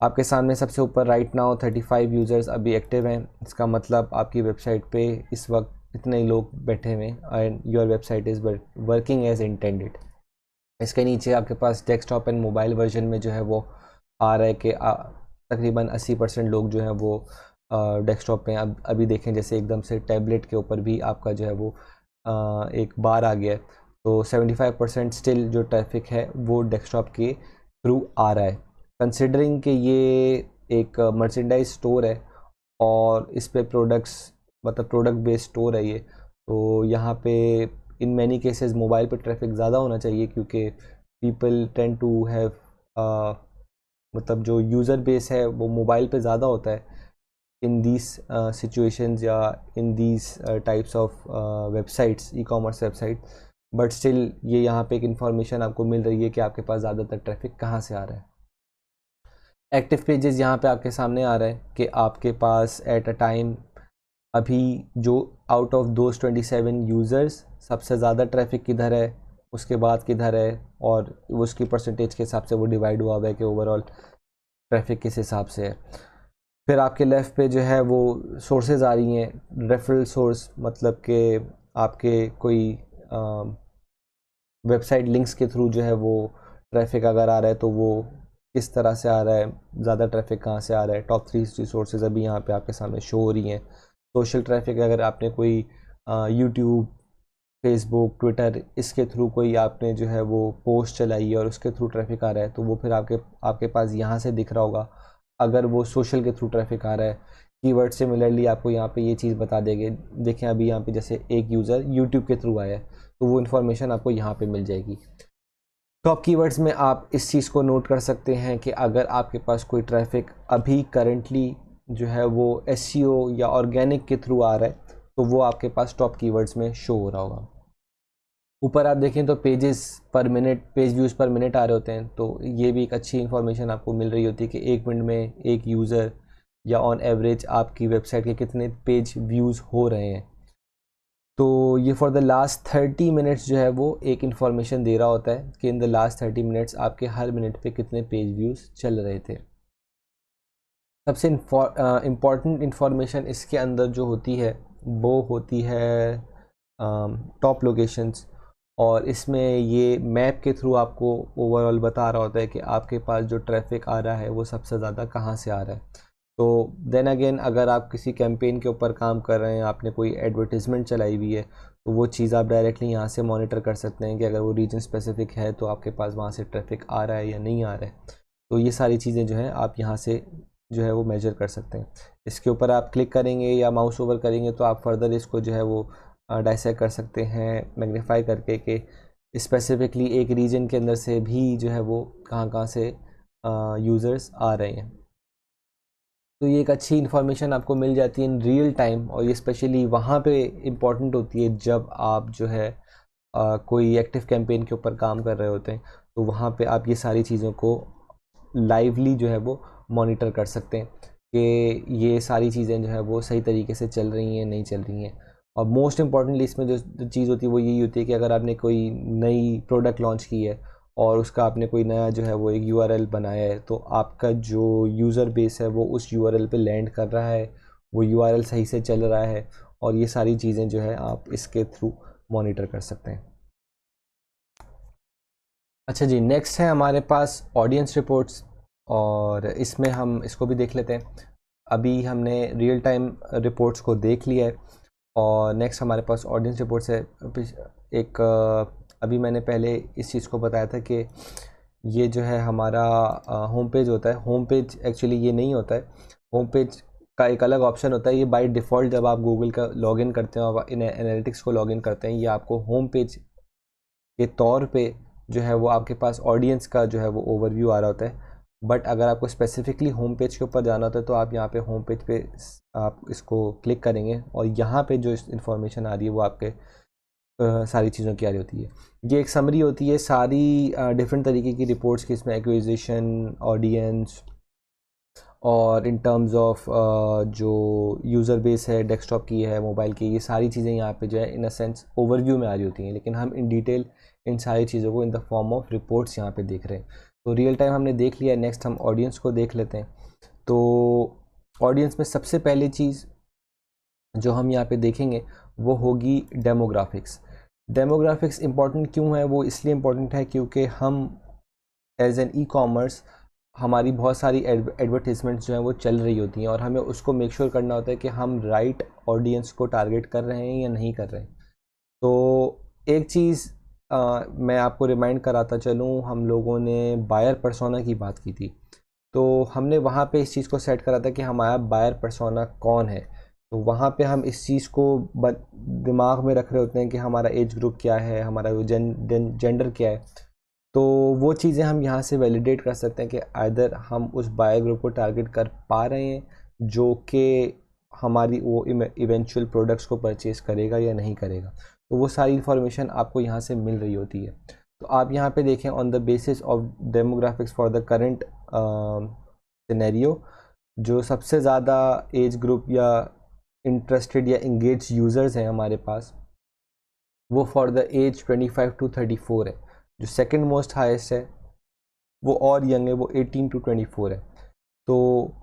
आपके सामने सबसे ऊपर राइट नाउ 35 यूज़र्स अभी एक्टिव हैं। इसका मतलब आपकी वेबसाइट पे इस वक्त इतने ही लोग बैठे हुए हैं and your website is working as intended. इसके नीचे आपके पास डेस्कटॉप एंड मोबाइल वर्जन में जो है वो आ रहा है कि तकरीबन 80% लोग जो हैं वो डेस्कटॉप पे। अब अभी देखें जैसे एकदम से टैबलेट के ऊपर भी आपका जो है वो एक बार आ गया है। तो 75% स्टिल जो ट्रैफिक है वो डेस्कटॉप के थ्रू आ रहा है। कंसिडरिंग कि ये एक मर्चेंडाइज स्टोर है और इस पे प्रोडक्ट्स मतलब प्रोडक्ट बेस्ड स्टोर है ये, तो यहाँ पे इन मैनी केसेस मोबाइल पे ट्रैफिक ज़्यादा होना चाहिए क्योंकि पीपल टेंड टू हैव मतलब जो यूज़र बेस है वो मोबाइल पे ज़्यादा होता है इन दीज सिचुएशंस या in these types of websites, E commerce website. But still ये यहाँ पे एक इन्फॉर्मेशन आपको मिल रही है कि आपके पास ज़्यादातर ट्रैफिक कहाँ से आ रहा है। एक्टिव पेजेस यहाँ पे आपके सामने आ रहा है कि आपके पास एट अ टाइम अभी जो आउट ऑफ दोज 27 यूज़र्स सबसे ज़्यादा ट्रैफिक किधर है, उसके बाद किधर है और उसकी परसेंटेज के हिसाब से वो डिवाइड हुआ है कि ओवरऑल ट्रैफिक किस हिसाब से है। फिर आपके लेफ़्ट पे जो है वो सोर्सेज आ रही हैं। रेफरल सोर्स मतलब कि आपके कोई वेबसाइट लिंक्स के थ्रू जो है वो ट्रैफिक अगर आ रहा है तो वो किस तरह से आ रहा है, ज़्यादा ट्रैफिक कहाँ से आ रहा है। टॉप 3 रिसोर्सेज अभी यहाँ पे आपके सामने शो हो रही हैं। सोशल ट्रैफिक अगर आपने कोई यूट्यूब, फेसबुक, ट्विटर इसके थ्रू कोई आपने जो है वो पोस्ट चलाई है और उसके थ्रू ट्रैफिक आ रहा है तो वो फिर आपके पास यहाँ से दिख रहा होगा। अगर वो सोशल के थ्रू ट्रैफिक आ रहा है, कीवर्ड सिमिलरली आपको यहाँ पे ये चीज़ बता देंगे। देखें अभी यहाँ पे जैसे एक यूज़र यूट्यूब के थ्रू आया है तो वो इन्फॉर्मेशन आपको यहाँ पे मिल जाएगी। टॉप कीवर्ड्स में आप इस चीज़ को नोट कर सकते हैं कि अगर आपके पास कोई ट्रैफिक अभी करंटली जो है वो एसईओ या ऑर्गेनिक के थ्रू आ रहा है तो वो आपके पास टॉप कीवर्ड्स में शो हो रहा होगा। ऊपर आप देखें तो पेजेस पर मिनट, पेज व्यूज़ पर मिनट आ रहे होते हैं, तो ये भी एक अच्छी इन्फॉर्मेशन आपको मिल रही होती है कि एक मिनट में एक यूज़र या ऑन एवरेज आपकी वेबसाइट के कितने पेज व्यूज़ हो रहे हैं। तो ये फॉर द लास्ट 30 मिनट्स जो है वो एक इन्फॉर्मेशन दे रहा होता है कि इन द लास्ट 30 मिनट्स आपके हर मिनट पे कितने पेज व्यूज़ चल रहे थे। सबसे इम्पॉर्टेंट इन्फॉर्मेशन इसके अंदर जो होती है वो होती है टॉप लोकेशंस और इसमें ये मैप के थ्रू आपको ओवरऑल बता रहा होता है कि आपके पास जो ट्रैफिक आ रहा है वो सबसे ज़्यादा कहाँ से आ रहा है। तो देन अगेन अगर आप किसी कैंपेन के ऊपर काम कर रहे हैं, आपने कोई एडवर्टीज़मेंट चलाई हुई है, तो वो चीज़ आप डायरेक्टली यहाँ से मॉनिटर कर सकते हैं कि अगर वो रीजन स्पेसिफिक है तो आपके पास वहाँ से ट्रैफिक आ रहा है या नहीं आ रहा है। तो ये सारी चीज़ें जो हैं आप यहाँ से जो है वो मेजर कर सकते हैं। इसके ऊपर आप क्लिक करेंगे या माउस ओवर करेंगे तो आप फर्दर इसको जो है वो डाइसेक्ट कर सकते हैं मैग्नीफाई करके कि स्पेसिफिकली एक रीजन के अंदर से भी जो है वो कहाँ कहाँ से यूज़र्स आ रहे हैं। तो ये एक अच्छी इन्फॉर्मेशन आपको मिल जाती है इन रियल टाइम, और ये स्पेशली वहाँ पे इम्पॉर्टेंट होती है जब आप जो है कोई एक्टिव कैंपेन के ऊपर काम कर रहे होते हैं। तो वहाँ पे आप ये सारी चीज़ों को लाइवली जो है वो मॉनिटर कर सकते हैं कि ये सारी चीज़ें जो है वो सही तरीके से चल रही हैं नहीं चल रही हैं। और मोस्ट इम्पॉर्टेंटली इसमें जो चीज़ होती है वो यही होती है कि अगर आपने कोई नई प्रोडक्ट लॉन्च की है और उसका आपने कोई नया जो है वो एक यूआरएल बनाया है, तो आपका जो यूज़र बेस है वो उस यूआरएल पे लैंड कर रहा है, वो यूआरएल सही से चल रहा है, और ये सारी चीज़ें जो है आप इसके थ्रू मॉनिटर कर सकते हैं। अच्छा जी, नेक्स्ट है हमारे पास ऑडियंस रिपोर्ट्स, और इसमें हम इसको भी देख लेते हैं। अभी हमने रियल टाइम रिपोर्ट्स को देख लिया है और नेक्स्ट हमारे पास ऑडियंस रिपोर्ट्स है। एक अभी मैंने पहले इस चीज़ को बताया था कि ये जो है हमारा होम पेज होता है। होम पेज एक्चुअली ये नहीं होता है, होम पेज का एक अलग ऑप्शन होता है। ये बाय डिफ़ॉल्ट जब आप गूगल का लॉगिन करते हैं और इन एनालिटिक्स को लॉगिन करते हैं, ये आपको होम पेज के तौर पे जो है वो आपके पास ऑडियंस का जो है वो ओवरव्यू आ रहा होता है। बट अगर आपको स्पेसिफिकली होम पेज के ऊपर जाना होता है तो आप यहाँ पे होम पेज पे आप इसको क्लिक करेंगे और यहाँ पे जो इन्फॉर्मेशन आ रही है वो आपके सारी चीज़ों की आ रही होती है। ये एक समरी होती है सारी डिफरेंट तरीके की रिपोर्ट्स की, इसमें एक्विजिशन, ऑडियंस और इन टर्म्स ऑफ जो यूज़र बेस है, डेस्कटॉप की है, मोबाइल की, ये सारी चीज़ें यहाँ पे जो है इन अ सेंस ओवरव्यू में आ रही होती हैं। लेकिन हम इन डिटेल इन सारी चीज़ों को in the form of reports यहाँ पे देख रहे हैं। तो रियल टाइम हमने देख लिया, नेक्स्ट हम ऑडियंस को देख लेते हैं। तो ऑडियंस में सबसे पहली चीज़ जो हम यहाँ पे देखेंगे वो होगी डेमोग्राफिक्स। डेमोग्राफिक्स इंपॉर्टेंट क्यों है? वो इसलिए इम्पॉर्टेंट है क्योंकि हम एज एन ई कॉमर्स हमारी बहुत सारी एडवर्टीज़मेंट्स जो हैं वो चल रही होती हैं और हमें उसको मेक श्योर करना होता है कि हम राइट ऑडियंस को टारगेट कर रहे हैं या नहीं कर रहे हैं। तो एक चीज़ मैं आपको रिमाइंड कराता चलूँ, हम लोगों ने बायर पर्सोना की बात की थी, तो हमने वहाँ पे इस चीज़ को सेट करा था कि हमारा बायर पर्सोना कौन है। तो वहाँ पे हम इस चीज़ को दिमाग में रख रहे होते हैं कि हमारा एज ग्रुप क्या है, हमारा जेंडर क्या है। तो वो चीज़ें हम यहाँ से वैलिडेट कर सकते हैं कि आइदर हम उस बायर ग्रुप को टारगेट कर पा रहे हैं जो कि हमारी वो इवेंचुअल प्रोडक्ट्स को परचेज़ करेगा या नहीं करेगा। तो वो सारी इन्फॉर्मेशन आपको यहाँ से मिल रही होती है। तो आप यहाँ पे देखें, on the basis of demographics for the current scenario, जो सबसे ज़्यादा एज ग्रुप या इंटरेस्टेड या इंगेज यूज़र्स हैं हमारे पास, वो फॉर द एज 25 to 34 है। जो सेकंड मोस्ट हाईएस्ट है वो और यंग है, वो 18 to 24 है। तो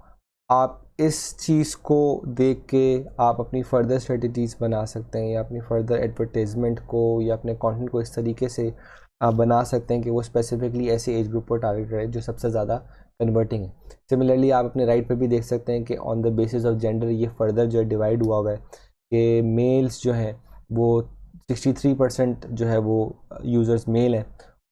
आप इस चीज़ को देख के आप अपनी फ़र्दर स्ट्रेटजीज़ बना सकते हैं या अपनी फ़र्दर एडवर्टाइजमेंट को या अपने कंटेंट को इस तरीके से आप बना सकते हैं कि वो स्पेसिफिकली ऐसे एज ग्रुप को टारगेट करे जो सबसे ज़्यादा कन्वर्टिंग है। सिमिलरली आप अपने राइट पे भी देख सकते हैं कि on the basis of gender ये फर्दर जो डिवाइड हुआ है कि मेल्स जो हैं वो 63% जो है वो यूज़र्स मेल हैं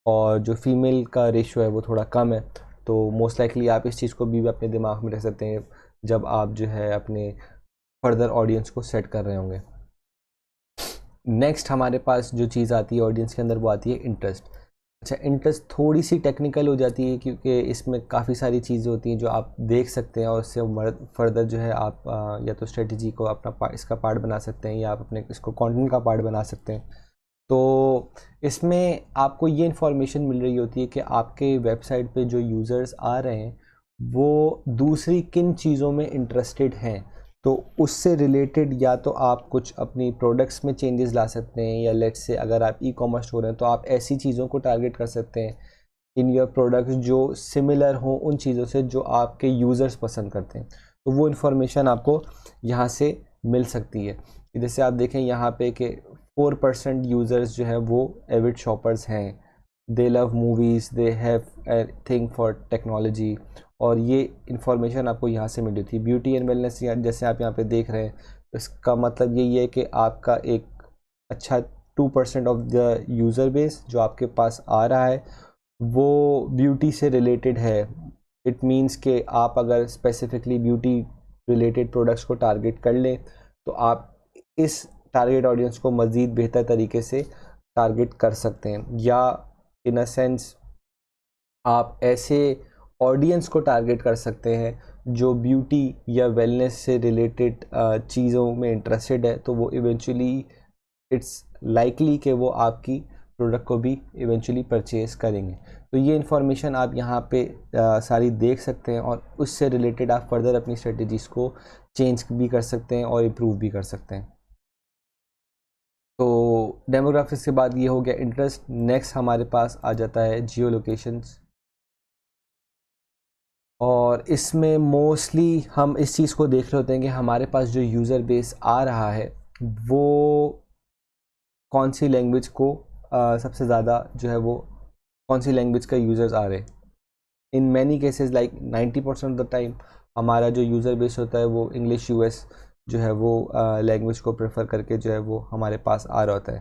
और जो फीमेल का रेशियो है वो थोड़ा कम है। तो मोस्ट लाइकली आप इस चीज़ को भी अपने दिमाग में रख सकते हैं जब आप जो है अपने फर्दर ऑडियंस को सेट कर रहे होंगे। नेक्स्ट हमारे पास जो चीज़ आती है ऑडियंस के अंदर वो आती है इंटरेस्ट। अच्छा, इंटरेस्ट थोड़ी सी टेक्निकल हो जाती है क्योंकि इसमें काफ़ी सारी चीज़ें होती हैं जो आप देख सकते हैं और उससे फर्दर जो है आप या तो स्ट्रेटजी को अपना इसका पार्ट बना सकते हैं या आप अपने इसको कंटेंट का पार्ट बना सकते हैं। तो इसमें आपको ये इन्फॉर्मेशन मिल रही होती है कि आपके वेबसाइट पे जो यूज़र्स आ रहे हैं वो दूसरी किन चीज़ों में इंटरेस्टेड हैं। तो उससे रिलेटेड या तो आप कुछ अपनी प्रोडक्ट्स में चेंजेस ला सकते हैं या लेट्स से अगर आप ई कॉमर्स स्टोर हैं तो आप ऐसी चीज़ों को टारगेट कर सकते हैं इन योर प्रोडक्ट्स जो सिमिलर हों उन चीज़ों से जो आपके यूज़र्स पसंद करते हैं। तो वो इन्फॉर्मेशन आपको यहाँ से मिल सकती है। जैसे आप देखें यहाँ पे कि 4% यूज़र्स जो है वो एविड शॉपर्स हैं। दे love movies, they have a thing for technology, और ये इंफॉर्मेशन आपको यहाँ से मिली थी। ब्यूटी एंड वेलनेस जैसे आप यहाँ पे देख रहे हैं, इसका मतलब यही है कि आपका एक अच्छा 2% ऑफ द यूज़र बेस जो आपके पास आ रहा है वो ब्यूटी से रिलेटेड है। इट मीन्स कि आप अगर स्पेसिफिकली ब्यूटी रिलेटेड प्रोडक्ट्स को टारगेट कर लें तो आप इस टारगेट ऑडियंस को मज़ीद बेहतर तरीके से टारगेट कर सकते हैं, या इन अ सेंस आप ऐसे ऑडियंस को टारगेट कर सकते हैं जो ब्यूटी या वेलनेस से रिलेटेड चीज़ों में इंटरेस्टेड है, तो वो इवेंचुअली इट्स लाइकली कि वो आपकी प्रोडक्ट को भी इवेंचुअली परचेज़ करेंगे। तो ये इन्फॉर्मेशन आप यहाँ पे सारी देख सकते हैं, और उससे रिलेटेड आप फर्दर अपनी स्ट्रेटजीज़ को चेंज भी कर सकते हैं और इम्प्रूव भी कर सकते हैं। तो डेमोग्राफिक्स के बाद ये हो गया इंटरेस्ट। नेक्स्ट हमारे पास आ जाता है जियो लोकेशंस, और इसमें मोस्टली हम इस चीज़ को देख रहे होते हैं कि हमारे पास जो यूज़र बेस आ रहा है वो कौन सी लैंग्वेज को सबसे ज़्यादा जो है वो कौन सी लैंग्वेज का यूज़र्स आ रहे हैं। In many cases like 90% of the time हमारा जो यूज़र बेस होता है वो इंग्लिश यूएस जो है वो लैंग्वेज को प्रेफर करके जो है वो हमारे पास आ रहा होता है।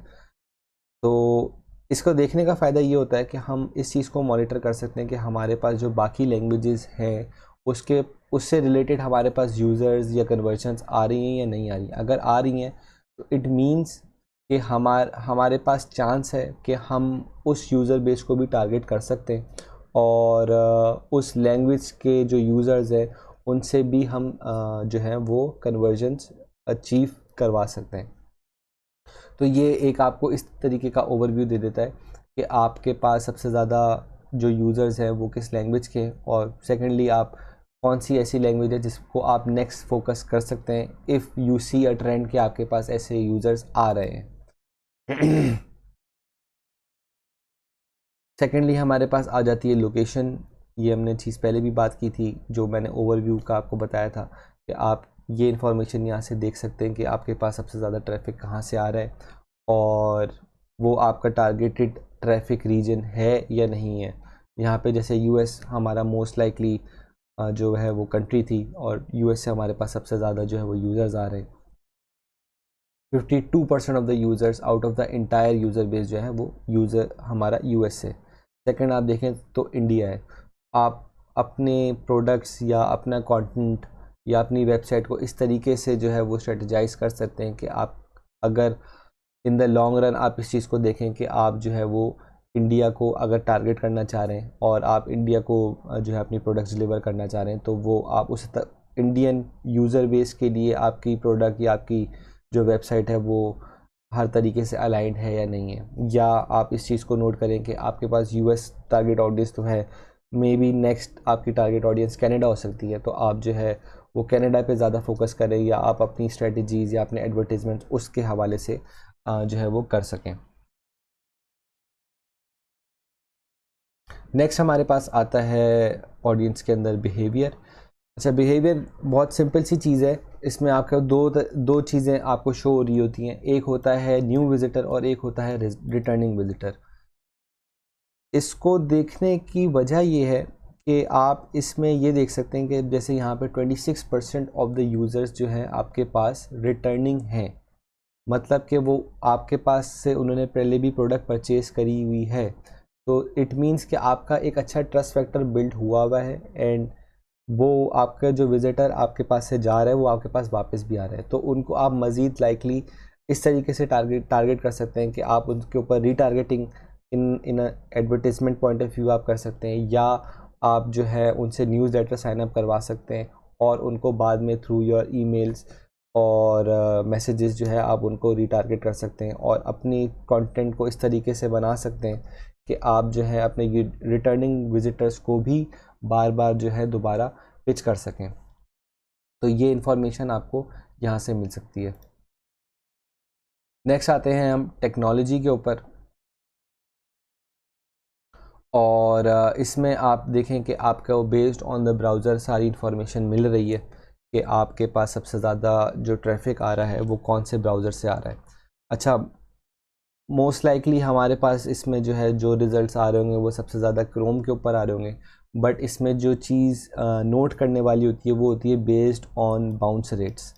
तो इसको देखने का फ़ायदा ये होता है कि हम इस चीज़ को मॉनिटर कर सकते हैं कि हमारे पास जो बाकी लैंग्वेजेस हैं उससे रिलेटेड हमारे पास यूज़र्स या कन्वर्जन्स आ रही हैं या नहीं आ रही। अगर आ रही हैं तो इट मीन्स कि हमारे पास चांस है कि हम उस यूज़र बेस को भी टारगेट कर सकते हैं, और उस लैंग्वेज के जो यूज़र्स हैं उनसे भी हम जो है वो कन्वर्जन्स अचीव करवा सकते हैं। तो ये एक आपको इस तरीके का ओवरव्यू दे देता है कि आपके पास सबसे ज़्यादा जो यूज़र्स हैं वो किस लैंग्वेज के हैं, और सेकेंडली आप कौन सी ऐसी लैंग्वेज है जिसको आप नेक्स्ट फोकस कर सकते हैं if you see a trend कि आपके पास ऐसे यूज़र्स आ रहे हैं। सेकेंडली हमारे पास आ जाती है लोकेशन। ये हमने चीज़ पहले भी बात की थी, जो मैंने ओवरव्यू का आपको बताया था कि आप ये इन्फॉर्मेशन यहाँ से देख सकते हैं कि आपके पास सबसे ज़्यादा ट्रैफिक कहाँ से आ रहा है, और वो आपका टारगेटेड ट्रैफिक रीजन है या नहीं है। यहाँ पे जैसे यूएस हमारा मोस्ट लाइकली जो है वो कंट्री थी, और यूएस से हमारे पास सबसे ज़्यादा जो है वो यूज़र्स आ रहे हैं। 52% of the users out of the entire user base जो है वो यूज़र हमारा यूएस से। सेकंड आप देखें तो इंडिया है। आप अपने प्रोडक्ट्स या अपना कंटेंट या अपनी वेबसाइट को इस तरीके से जो है वो स्ट्रेटजाइज कर सकते हैं कि आप अगर इन द लॉन्ग रन आप इस चीज़ को देखें कि आप जो है वो इंडिया को अगर टारगेट करना चाह रहे हैं और आप इंडिया को जो है अपनी प्रोडक्ट्स डिलीवर करना चाह रहे हैं, तो वो आप उस इंडियन यूज़र बेस के लिए आपकी प्रोडक्ट या आपकी जो वेबसाइट है वो हर तरीके से अलाइंड है या नहीं है। या आप इस चीज़ को नोट करें कि आपके पास यूएस टारगेट ऑडियंस तो है, मे बी नेक्स्ट आपकी टारगेट ऑडियंस कनाडा हो सकती है, तो आप जो है वो कनाडा पे ज़्यादा फोकस करें, या आप अपनी स्ट्रेटजीज़ या अपने एडवर्टीज़मेंट उसके हवाले से जो है वो कर सकें। नेक्स्ट हमारे पास आता है ऑडियंस के अंदर बिहेवियर। अच्छा, बिहेवियर बहुत सिंपल सी चीज़ है। इसमें आपका दो चीज़ें आपको शो हो रही होती हैं, एक होता है न्यू विज़िटर और एक होता है रिटर्निंग विज़िटर। इसको देखने की वजह ये है कि आप इसमें ये देख सकते हैं कि जैसे यहाँ पे 26% ऑफ द यूज़र्स जो हैं आपके पास रिटर्निंग हैं, मतलब कि वो आपके पास से उन्होंने पहले भी प्रोडक्ट परचेज़ करी हुई है। तो इट मीन्स कि आपका एक अच्छा ट्रस्ट फैक्टर बिल्ड हुआ है, एंड वो आपका जो विज़िटर आपके पास से जा रहा है वो आपके पास वापस भी आ रहा है, तो उनको आप मज़ीद लाइकली इस तरीके से टारगेट कर सकते हैं कि आप उनके ऊपर retargeting in advertisement point of view आप कर सकते हैं, या आप जो है उनसे न्यूज़ लेटर साइन अप करवा सकते हैं और उनको बाद में थ्रू योर ईमेल्स और मैसेजेस जो है आप उनको रीटारगेट कर सकते हैं, और अपनी कंटेंट को इस तरीके से बना सकते हैं कि आप जो है अपने रिटर्निंग विजिटर्स को भी बार बार जो है दोबारा पिच कर सकें। तो ये इन्फॉर्मेशन आपको यहाँ से मिल सकती है। नेक्स्ट आते हैं हम टेक्नोलॉजी के ऊपर, और इसमें आप देखें कि आपको बेस्ड ऑन द ब्राउज़र सारी इन्फॉर्मेशन मिल रही है कि आपके पास सबसे ज़्यादा जो ट्रैफिक आ रहा है वो कौन से ब्राउज़र से आ रहा है। अच्छा, मोस्ट लाइकली हमारे पास इसमें जो है जो रिज़ल्ट्स आ रहे होंगे वो सबसे ज़्यादा क्रोम के ऊपर आ रहे होंगे, बट इसमें जो चीज़ नोट करने वाली होती है वो होती है बेस्ड ऑन बाउंस रेट्स।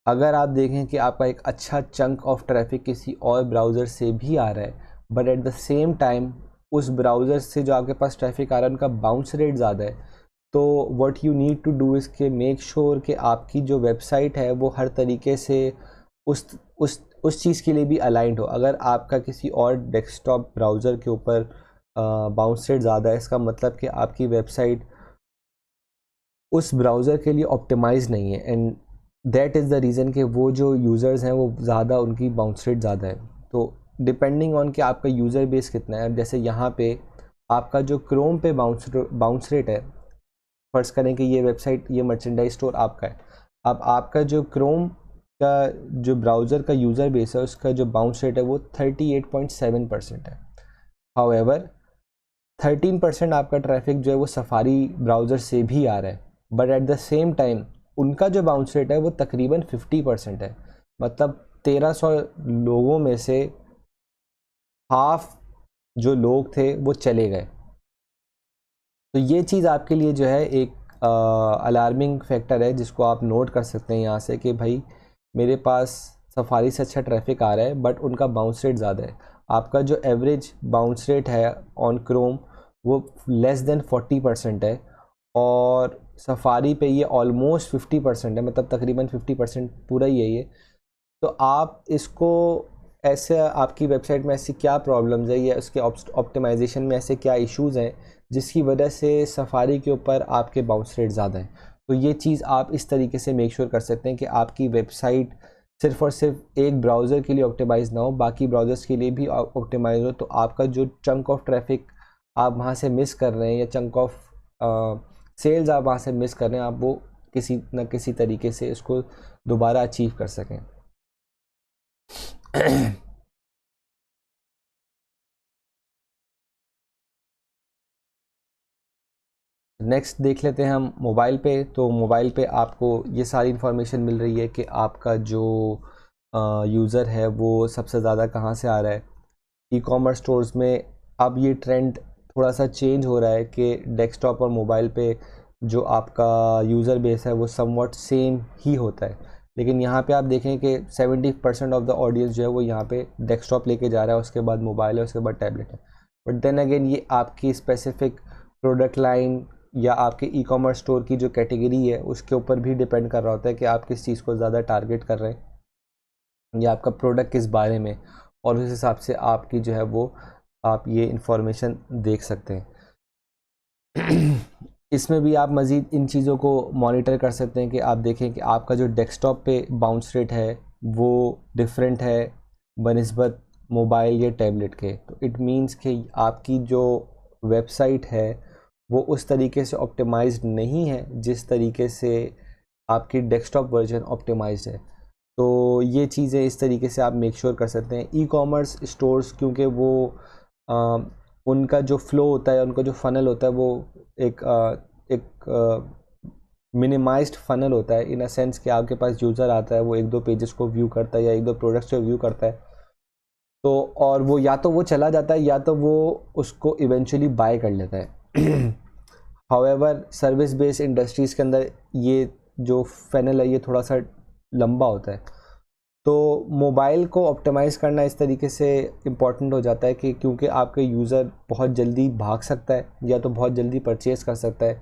अगर आप देखें कि आपका एक अच्छा चंक ऑफ ट्रैफिक किसी और ब्राउज़र से भी आ रहा है, but at the same time उस ब्राउज़र से जो आपके पास ट्रैफिक आ रहा है उनका बाउंस रेट ज़्यादा है, तो what you need to do is के मेक श्योर कि आपकी जो वेबसाइट है वो हर तरीके से उस उस चीज़ के लिए भी अलाइंड हो। अगर आपका किसी और डेस्कटॉप ब्राउज़र के ऊपर बाउंस रेट ज़्यादा है, इसका मतलब कि आपकी वेबसाइट उस ब्राउज़र के लिए ऑप्टिमाइज़ नहीं है, and that is the reason कि वो जो यूज़र्स हैं वो ज़्यादा, उनकी बाउंस रेट ज़्यादा है। तो डिपेंडिंग ऑन कि आपका यूज़र बेस कितना है, जैसे यहाँ पे आपका जो क्रोम पे बाउंस रेट है, फ़र्ज़ करें कि ये वेबसाइट, ये मर्चेंडाइज स्टोर आपका है, अब आपका जो क्रोम का जो ब्राउज़र का यूज़र बेस है उसका जो बाउंस रेट है वो 38.7% है। हाउएवर 13% आपका ट्रैफिक जो है वो सफारी ब्राउज़र से भी आ रहा है, but at the same time उनका जो बाउंस रेट है वो तकरीबन 50% है। मतलब 1300 लोगों में से हाफ जो लोग थे वो चले गए। तो ये चीज़ आपके लिए जो है एक अलार्मिंग फैक्टर है जिसको आप नोट कर सकते हैं यहाँ से कि भाई मेरे पास सफारी से अच्छा ट्रैफिक आ रहा है बट उनका बाउंस रेट ज़्यादा है। आपका जो एवरेज बाउंस रेट है ऑन क्रोम वो लेस देन 40% है, और सफारी पे ये ऑलमोस्ट 50% है, मतलब तकरीबन 50% पूरा ही है ये। तो आप इसको ऐसे, आपकी वेबसाइट में ऐसी क्या प्रॉब्लम्स है या उसके ऑप्टिमाइजेशन में ऐसे क्या इश्यूज़ हैं जिसकी वजह से सफारी के ऊपर आपके बाउंस रेट ज़्यादा हैं। तो ये चीज़ आप इस तरीके से मेक श्योर कर सकते हैं कि आपकी वेबसाइट सिर्फ़ और सिर्फ एक ब्राउज़र के लिए ऑप्टिमाइज़ ना हो, बाकी ब्राउज़र्स के लिए भी ऑप्टिमाइज़ हो। तो आपका जो चंक ऑफ ट्रैफिक आप वहाँ से मिस कर रहे हैं या चंक ऑफ सेल्स आप वहाँ से मिस कर रहे हैं, आप वो किसी न किसी तरीके से इसको दोबारा अचीव कर सकें। नेक्स्ट देख लेते हैं हम मोबाइल पे। तो मोबाइल पे आपको ये सारी इन्फॉर्मेशन मिल रही है कि आपका जो यूज़र है वो सबसे ज़्यादा कहाँ से आ रहा है। ई कॉमर्स स्टोर्स में अब ये ट्रेंड थोड़ा सा चेंज हो रहा है कि डेस्कटॉप और मोबाइल पे जो आपका यूज़र बेस है वो समवॉट सेम ही होता है, लेकिन यहाँ पे आप देखें कि 70% ऑफ द ऑडियंस जो है वो यहाँ पे डेस्कटॉप लेके जा रहा है, उसके बाद मोबाइल है, उसके बाद टैबलेट है। बट देन अगेन ये आपकी स्पेसिफिक प्रोडक्ट लाइन या आपके ई कॉमर्स स्टोर की जो कैटेगरी है उसके ऊपर भी डिपेंड कर रहा होता है कि आप किस चीज़ को ज़्यादा टारगेट कर रहे हैं या आपका प्रोडक्ट किस बारे में, और उस हिसाब से आपकी जो है वो आप ये इंफॉर्मेशन देख सकते हैं। इसमें भी आप मज़ीद इन चीज़ों को मॉनिटर कर सकते हैं कि आप देखें कि आपका जो डेस्कटॉप पे बाउंस रेट है वो डिफरेंट है बनिस्बत मोबाइल या टैबलेट के। तो इट मीन्स कि आपकी जो वेबसाइट है वो उस तरीके से ऑप्टिमाइज्ड नहीं है जिस तरीके से आपकी डेस्कटॉप वर्जन ऑप्टिमाइज्ड है। तो ये चीज़ें इस तरीके से आप मेक श्योर कर सकते हैं। ई कॉमर्स स्टोर्स क्योंकि वो आ, उनका जो फ़्लो होता है, उनका जो फ़नल होता है वो एक मिनिमाइज्ड फ़नल होता है, इन अ सेंस कि आपके पास यूज़र आता है, वो एक दो पेजेस को व्यू करता है या एक दो प्रोडक्ट्स को व्यू करता है, तो और वो या तो वो चला जाता है या तो वो उसको इवेंचुअली बाय कर लेता है। हाउएवर सर्विस बेस्ड इंडस्ट्रीज़ के अंदर ये जो फनल है ये थोड़ा सा लंबा होता है। तो मोबाइल को ऑप्टिमाइज़ करना इस तरीके से इम्पॉर्टेंट हो जाता है कि क्योंकि आपके यूज़र बहुत जल्दी भाग सकता है या तो बहुत जल्दी परचेज़ कर सकता है,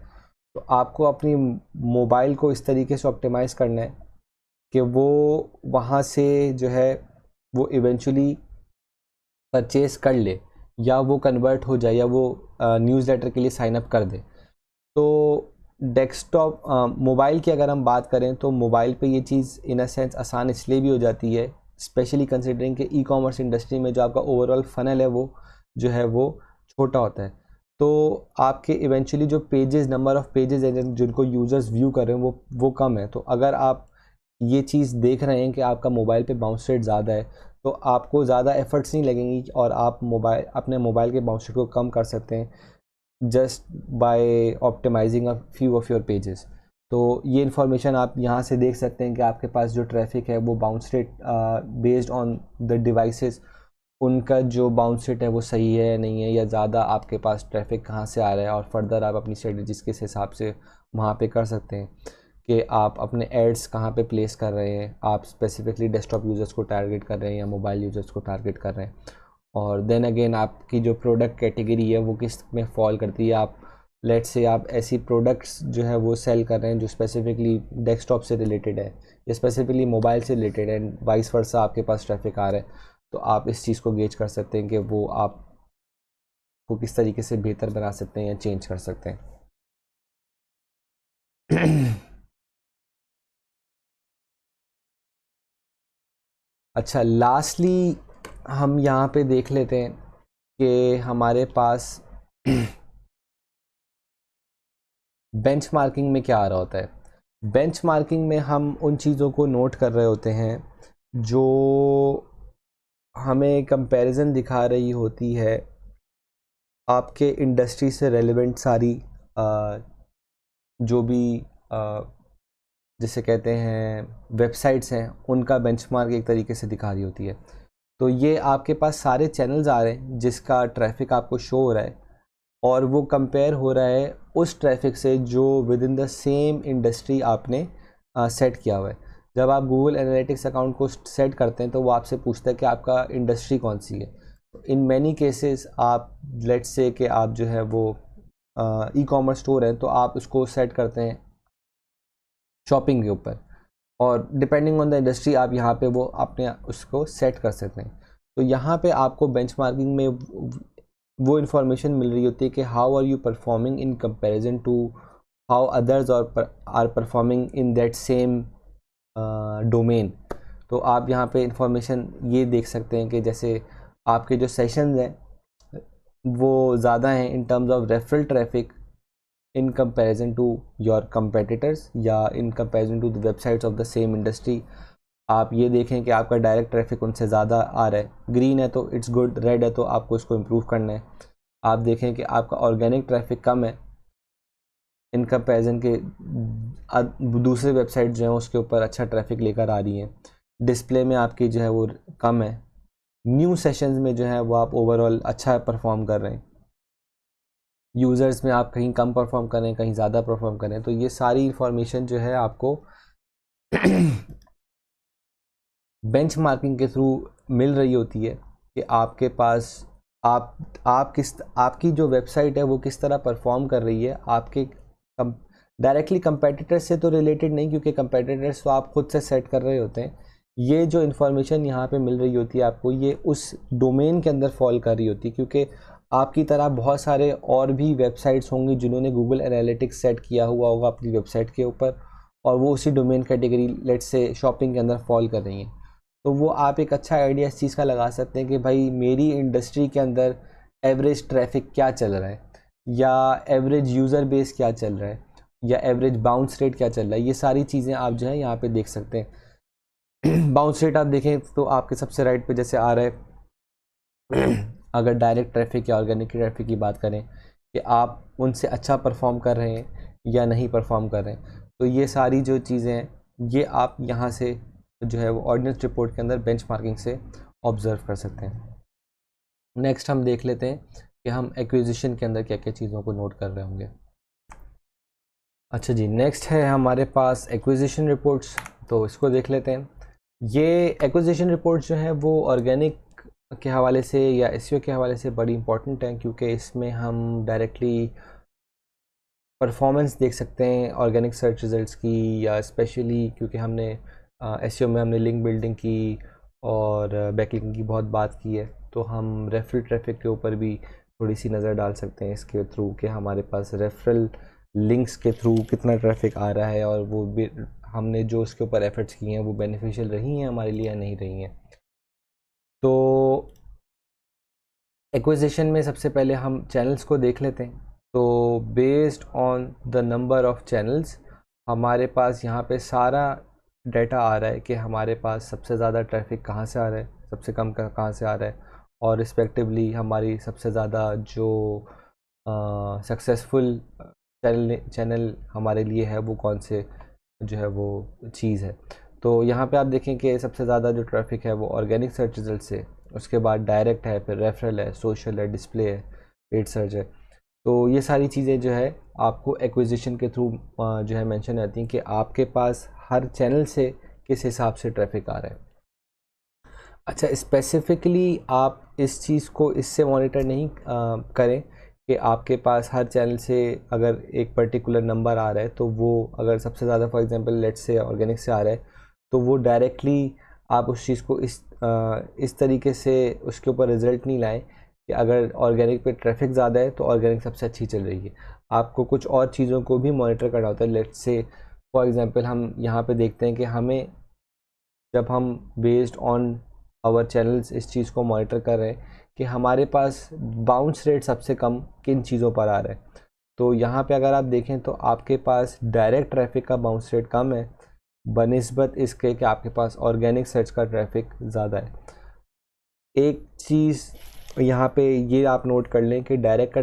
तो आपको अपनी मोबाइल को इस तरीके से ऑप्टिमाइज़ करना है कि वो वहाँ से जो है वो इवेंचुअली परचेज़ कर ले या वो कन्वर्ट हो जाए या वो न्यूज़लेटर के लिए साइन अप कर दे। तो डेस्कटॉप मोबाइल की अगर हम बात करें तो मोबाइल पे ये चीज़ इन अ सेंस आसान इसलिए भी हो जाती है, स्पेशली कंसिडरिंग कि ई कॉमर्स इंडस्ट्री में जो आपका ओवरऑल फनल है वो जो है वो छोटा होता है। तो आपके इवेंचुअली जो पेजेस, नंबर ऑफ़ पेजेस हैं जिनको यूज़र्स व्यू कर रहे हैं वो कम है। तो अगर आप ये चीज़ देख रहे हैं कि आपका मोबाइल पे बाउंस रेट ज़्यादा है तो आपको ज़्यादा एफर्ट्स नहीं लगेंगी और आप अपने मोबाइल के बाउंस रेट को कम कर सकते हैं just by optimising a few of your pages. तो ये इन्फॉर्मेशन आप यहाँ से देख सकते हैं कि आपके पास जो ट्रैफिक है वो bounce rate based on the devices उनका जो बाउंस रेट है वो सही है नहीं है, या ज़्यादा आपके पास ट्रैफिक कहाँ से आ रहा है, और फर्दर आप अपनी स्ट्रेटजीज के हिसाब से वहाँ पे कर सकते हैं कि आप अपने एड्स कहाँ पे प्लेस कर रहे हैं, आप स्पेसिफिकली डेस्कटॉप यूज़र्स को टारगेट कर रहे हैं या मोबाइल यूज़र्स को टारगेट कर रहे हैं, और देन अगेन आपकी जो प्रोडक्ट कैटेगरी है वो किस में फॉल करती है। आप लेट्स से आप ऐसी प्रोडक्ट्स जो है वो सेल कर रहे हैं जो स्पेसिफिकली डेस्कटॉप से रिलेटेड है या स्पेसिफिकली मोबाइल से रिलेटेड है, वाइस वर्सा आपके पास ट्रैफिक आ रहा है, तो आप इस चीज़ को गेज कर सकते हैं कि वो आपको किस तरीके से बेहतर बना सकते हैं या चेंज कर सकते हैं। अच्छा, लास्टली हम यहाँ पे देख लेते हैं कि हमारे पास बेंचमार्किंग में क्या आ रहा होता है। बेंचमार्किंग में हम उन चीज़ों को नोट कर रहे होते हैं जो हमें कंपैरिजन दिखा रही होती है आपके इंडस्ट्री से रेलेवेंट सारी जो भी जिसे कहते हैं वेबसाइट्स हैं, उनका बेंचमार्क एक तरीके से दिखा रही होती है। तो ये आपके पास सारे चैनल्स आ रहे हैं जिसका ट्रैफिक आपको शो हो रहा है, और वो कंपेयर हो रहा है उस ट्रैफिक से जो with in the same industry आपने सेट किया हुआ है। जब आप गूगल एनालिटिक्स अकाउंट को सेट करते हैं तो वो आपसे पूछता है कि आपका इंडस्ट्री कौन सी है। इन मैनी केसेस आप लेट्स से कि आप जो है वो ई कॉमर्स स्टोर है, तो आप उसको सेट करते हैं शॉपिंग के ऊपर, और डिपेंडिंग ऑन द इंडस्ट्री आप यहाँ पे वो अपने उसको सेट कर सकते हैं। तो यहाँ पे आपको बेंचमार्किंग में वो इन्फॉर्मेशन मिल रही होती है कि how are you performing in comparison to how others are performing in that same domain. तो आप यहाँ पे इंफॉर्मेशन ये देख सकते हैं कि जैसे आपके जो सेशंस हैं वो ज़्यादा हैं इन terms of referral traffic in comparison to your competitors या in comparison to the websites of the same industry। आप ये देखें कि आपका डायरेक्ट ट्रैफिक उनसे ज़्यादा आ रहा है, ग्रीन है तो इट्स गुड, रेड है तो आपको इसको इम्प्रूव करना है। आप देखें कि आपका ऑर्गेनिक ट्रैफिक कम है इन कंपैरिजन के दूसरे वेबसाइट जो हैं उसके ऊपर अच्छा ट्रैफिक लेकर आ रही हैं। डिस्प्ले में आपकी जो है वो कम है, न्यू सेशंस में जो है वो आप ओवरऑल अच्छा परफॉर्म कर रहे हैं, यूज़र्स में आप कहीं कम परफॉर्म करें कहीं ज़्यादा परफॉर्म करें। तो ये सारी इंफॉर्मेशन जो है आपको बेंचमार्किंग के थ्रू मिल रही होती है कि आपके पास आपकी जो वेबसाइट है वो किस तरह परफॉर्म कर रही है। आपके डायरेक्टली कंपेटिटर्स से तो रिलेटेड नहीं, क्योंकि कंपेटिटर्स तो आप खुद से सेट कर रहे होते हैं। ये जो इन्फॉर्मेशन यहाँ पे मिल रही होती है आपको, ये उस डोमेन के अंदर फॉल कर रही होती है, क्योंकि आपकी तरह बहुत सारे और भी वेबसाइट्स होंगी जिन्होंने गूगल एनालिटिक्स सेट किया हुआ होगा अपनी वेबसाइट के ऊपर, और वो उसी domain category let's say shopping के अंदर फॉल कर रही हैं। तो वो आप एक अच्छा आइडिया इस चीज़ का लगा सकते हैं कि भाई मेरी इंडस्ट्री के अंदर एवरेज ट्रैफिक क्या चल रहा है, या एवरेज यूज़र बेस क्या चल रहा है, या एवरेज बाउंस रेट क्या चल रहा है। ये सारी चीज़ें आप जो है यहाँ पे देख सकते हैं। बाउंस रेट आप देखें तो आपके सबसे राइट पे जैसे आ रहा है अगर डायरेक्ट ट्रैफिक या ऑर्गेनिक ट्रैफिक की बात करें कि आप उनसे अच्छा परफॉर्म कर रहे हैं या नहीं परफॉर्म कर रहे हैं, तो ये सारी जो चीज़ें हैं ये आप यहाँ से जो है वो ऑर्डिनेंस रिपोर्ट के अंदर बेंचमार्किंग से ऑब्ज़र्व कर सकते हैं। नेक्स्ट हम देख लेते हैं कि हम एक्विजिशन के अंदर क्या क्या चीज़ों को नोट कर रहे होंगे। अच्छा जी, नेक्स्ट है हमारे पास एक्विजिशन रिपोर्ट्स, तो इसको देख लेते हैं। ये एक्विजिशन रिपोर्ट्स जो हैं वो ऑर्गेनिक के हवाले से या एसईओ के हवाले से बड़ी इंपॉर्टेंट हैं, क्योंकि इसमें हम डायरेक्टली परफॉर्मेंस देख सकते हैं ऑर्गेनिक सर्च रिज़ल्ट्स की, या स्पेशली क्योंकि हमने एसईओ में हमने लिंक बिल्डिंग की और बैकलिंक की बहुत बात की है, तो हम रेफरल ट्रैफिक के ऊपर भी थोड़ी सी नज़र डाल सकते हैं इसके थ्रू कि हमारे पास रेफरल लिंक्स के थ्रू कितना ट्रैफिक आ रहा है, और वो भी हमने जो उसके ऊपर एफर्ट्स किए हैं वो बेनिफिशियल रही हैं हमारे लिए या नहीं रही हैं। तो एक्विजिशन में सबसे पहले हम चैनल्स को देख लेते हैं। तो based on the number of channels हमारे पास यहाँ पे सारा डाटा आ रहा है कि हमारे पास सबसे ज़्यादा ट्रैफिक कहाँ से आ रहा है, सबसे कम कहाँ से आ रहा है, और रिस्पेक्टिवली हमारी सबसे ज़्यादा जो सक्सेसफुल चैनल हमारे लिए है वो कौन से जो है वो चीज़ है। तो यहाँ पे आप देखें कि सबसे ज़्यादा जो ट्रैफिक है वो ऑर्गेनिक सर्च रिजल्ट से उसके बाद डायरेक्ट है, फिर रेफरल है, सोशल है, डिस्प्ले है, पेड सर्च है। तो ये सारी चीज़ें जो है आपको एक्विजिशन के थ्रू जो है मेंशन आती हैं कि आपके पास हर चैनल से किस हिसाब से ट्रैफिक आ रहा है। अच्छा, स्पेसिफिकली आप इस चीज़ को इससे मॉनिटर नहीं करें कि आपके पास हर चैनल से अगर एक पर्टिकुलर नंबर आ रहा है तो वो अगर सबसे ज़्यादा for example let's say organic से आ रहा है तो वो डायरेक्टली आप उस चीज़ को इस तरीके से उसके ऊपर रिज़ल्ट नहीं लाएं कि अगर ऑर्गेनिक पे ट्रैफिक ज़्यादा है तो ऑर्गेनिक सबसे अच्छी चल रही है। आपको कुछ और चीज़ों को भी मॉनिटर करना होता है। लेट्स से फॉर एग्जांपल हम यहाँ पे देखते हैं कि हमें जब हम बेस्ड ऑन आवर चैनल्स इस चीज़ को मॉनिटर कर रहे हैं कि हमारे पास बाउंस रेट सबसे कम किन चीज़ों पर आ रहा है, तो यहाँ पे अगर आप देखें तो आपके पास डायरेक्ट ट्रैफिक का बाउंस रेट कम है बनिस्बत इसके कि आपके पास ऑर्गेनिक सर्च का ट्रैफिक ज़्यादा है। एक चीज़ यहाँ पे ये आप नोट कर लें कि डायरेक्ट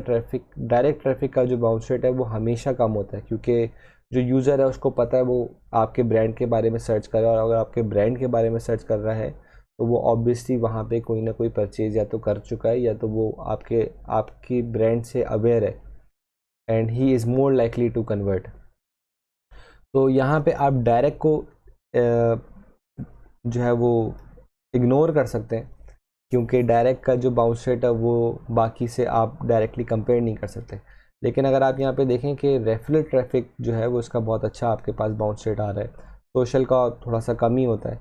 ट्रैफिक का जो बाउंस रेट है वो हमेशा कम होता है, क्योंकि जो यूज़र है उसको पता है वो आपके ब्रांड के बारे में सर्च कर रहा है, और अगर आपके ब्रांड के बारे में सर्च कर रहा है तो वो ऑब्वियसली वहाँ पे कोई ना कोई परचेज या तो कर चुका है या तो वो आपकी ब्रांड से अवेयर है and he is more likely to convert. तो यहाँ पे आप डायरेक्ट को जो है वो इग्नोर कर सकते हैं, क्योंकि डायरेक्ट का जो बाउंस रेट है वो बाकी से आप डायरेक्टली कंपेयर नहीं कर सकते। लेकिन अगर आप यहाँ पे देखें कि रेफरल ट्रैफिक जो है वो इसका बहुत अच्छा आपके पास बाउंस रेट आ रहा है, सोशल का थोड़ा सा कम ही होता है।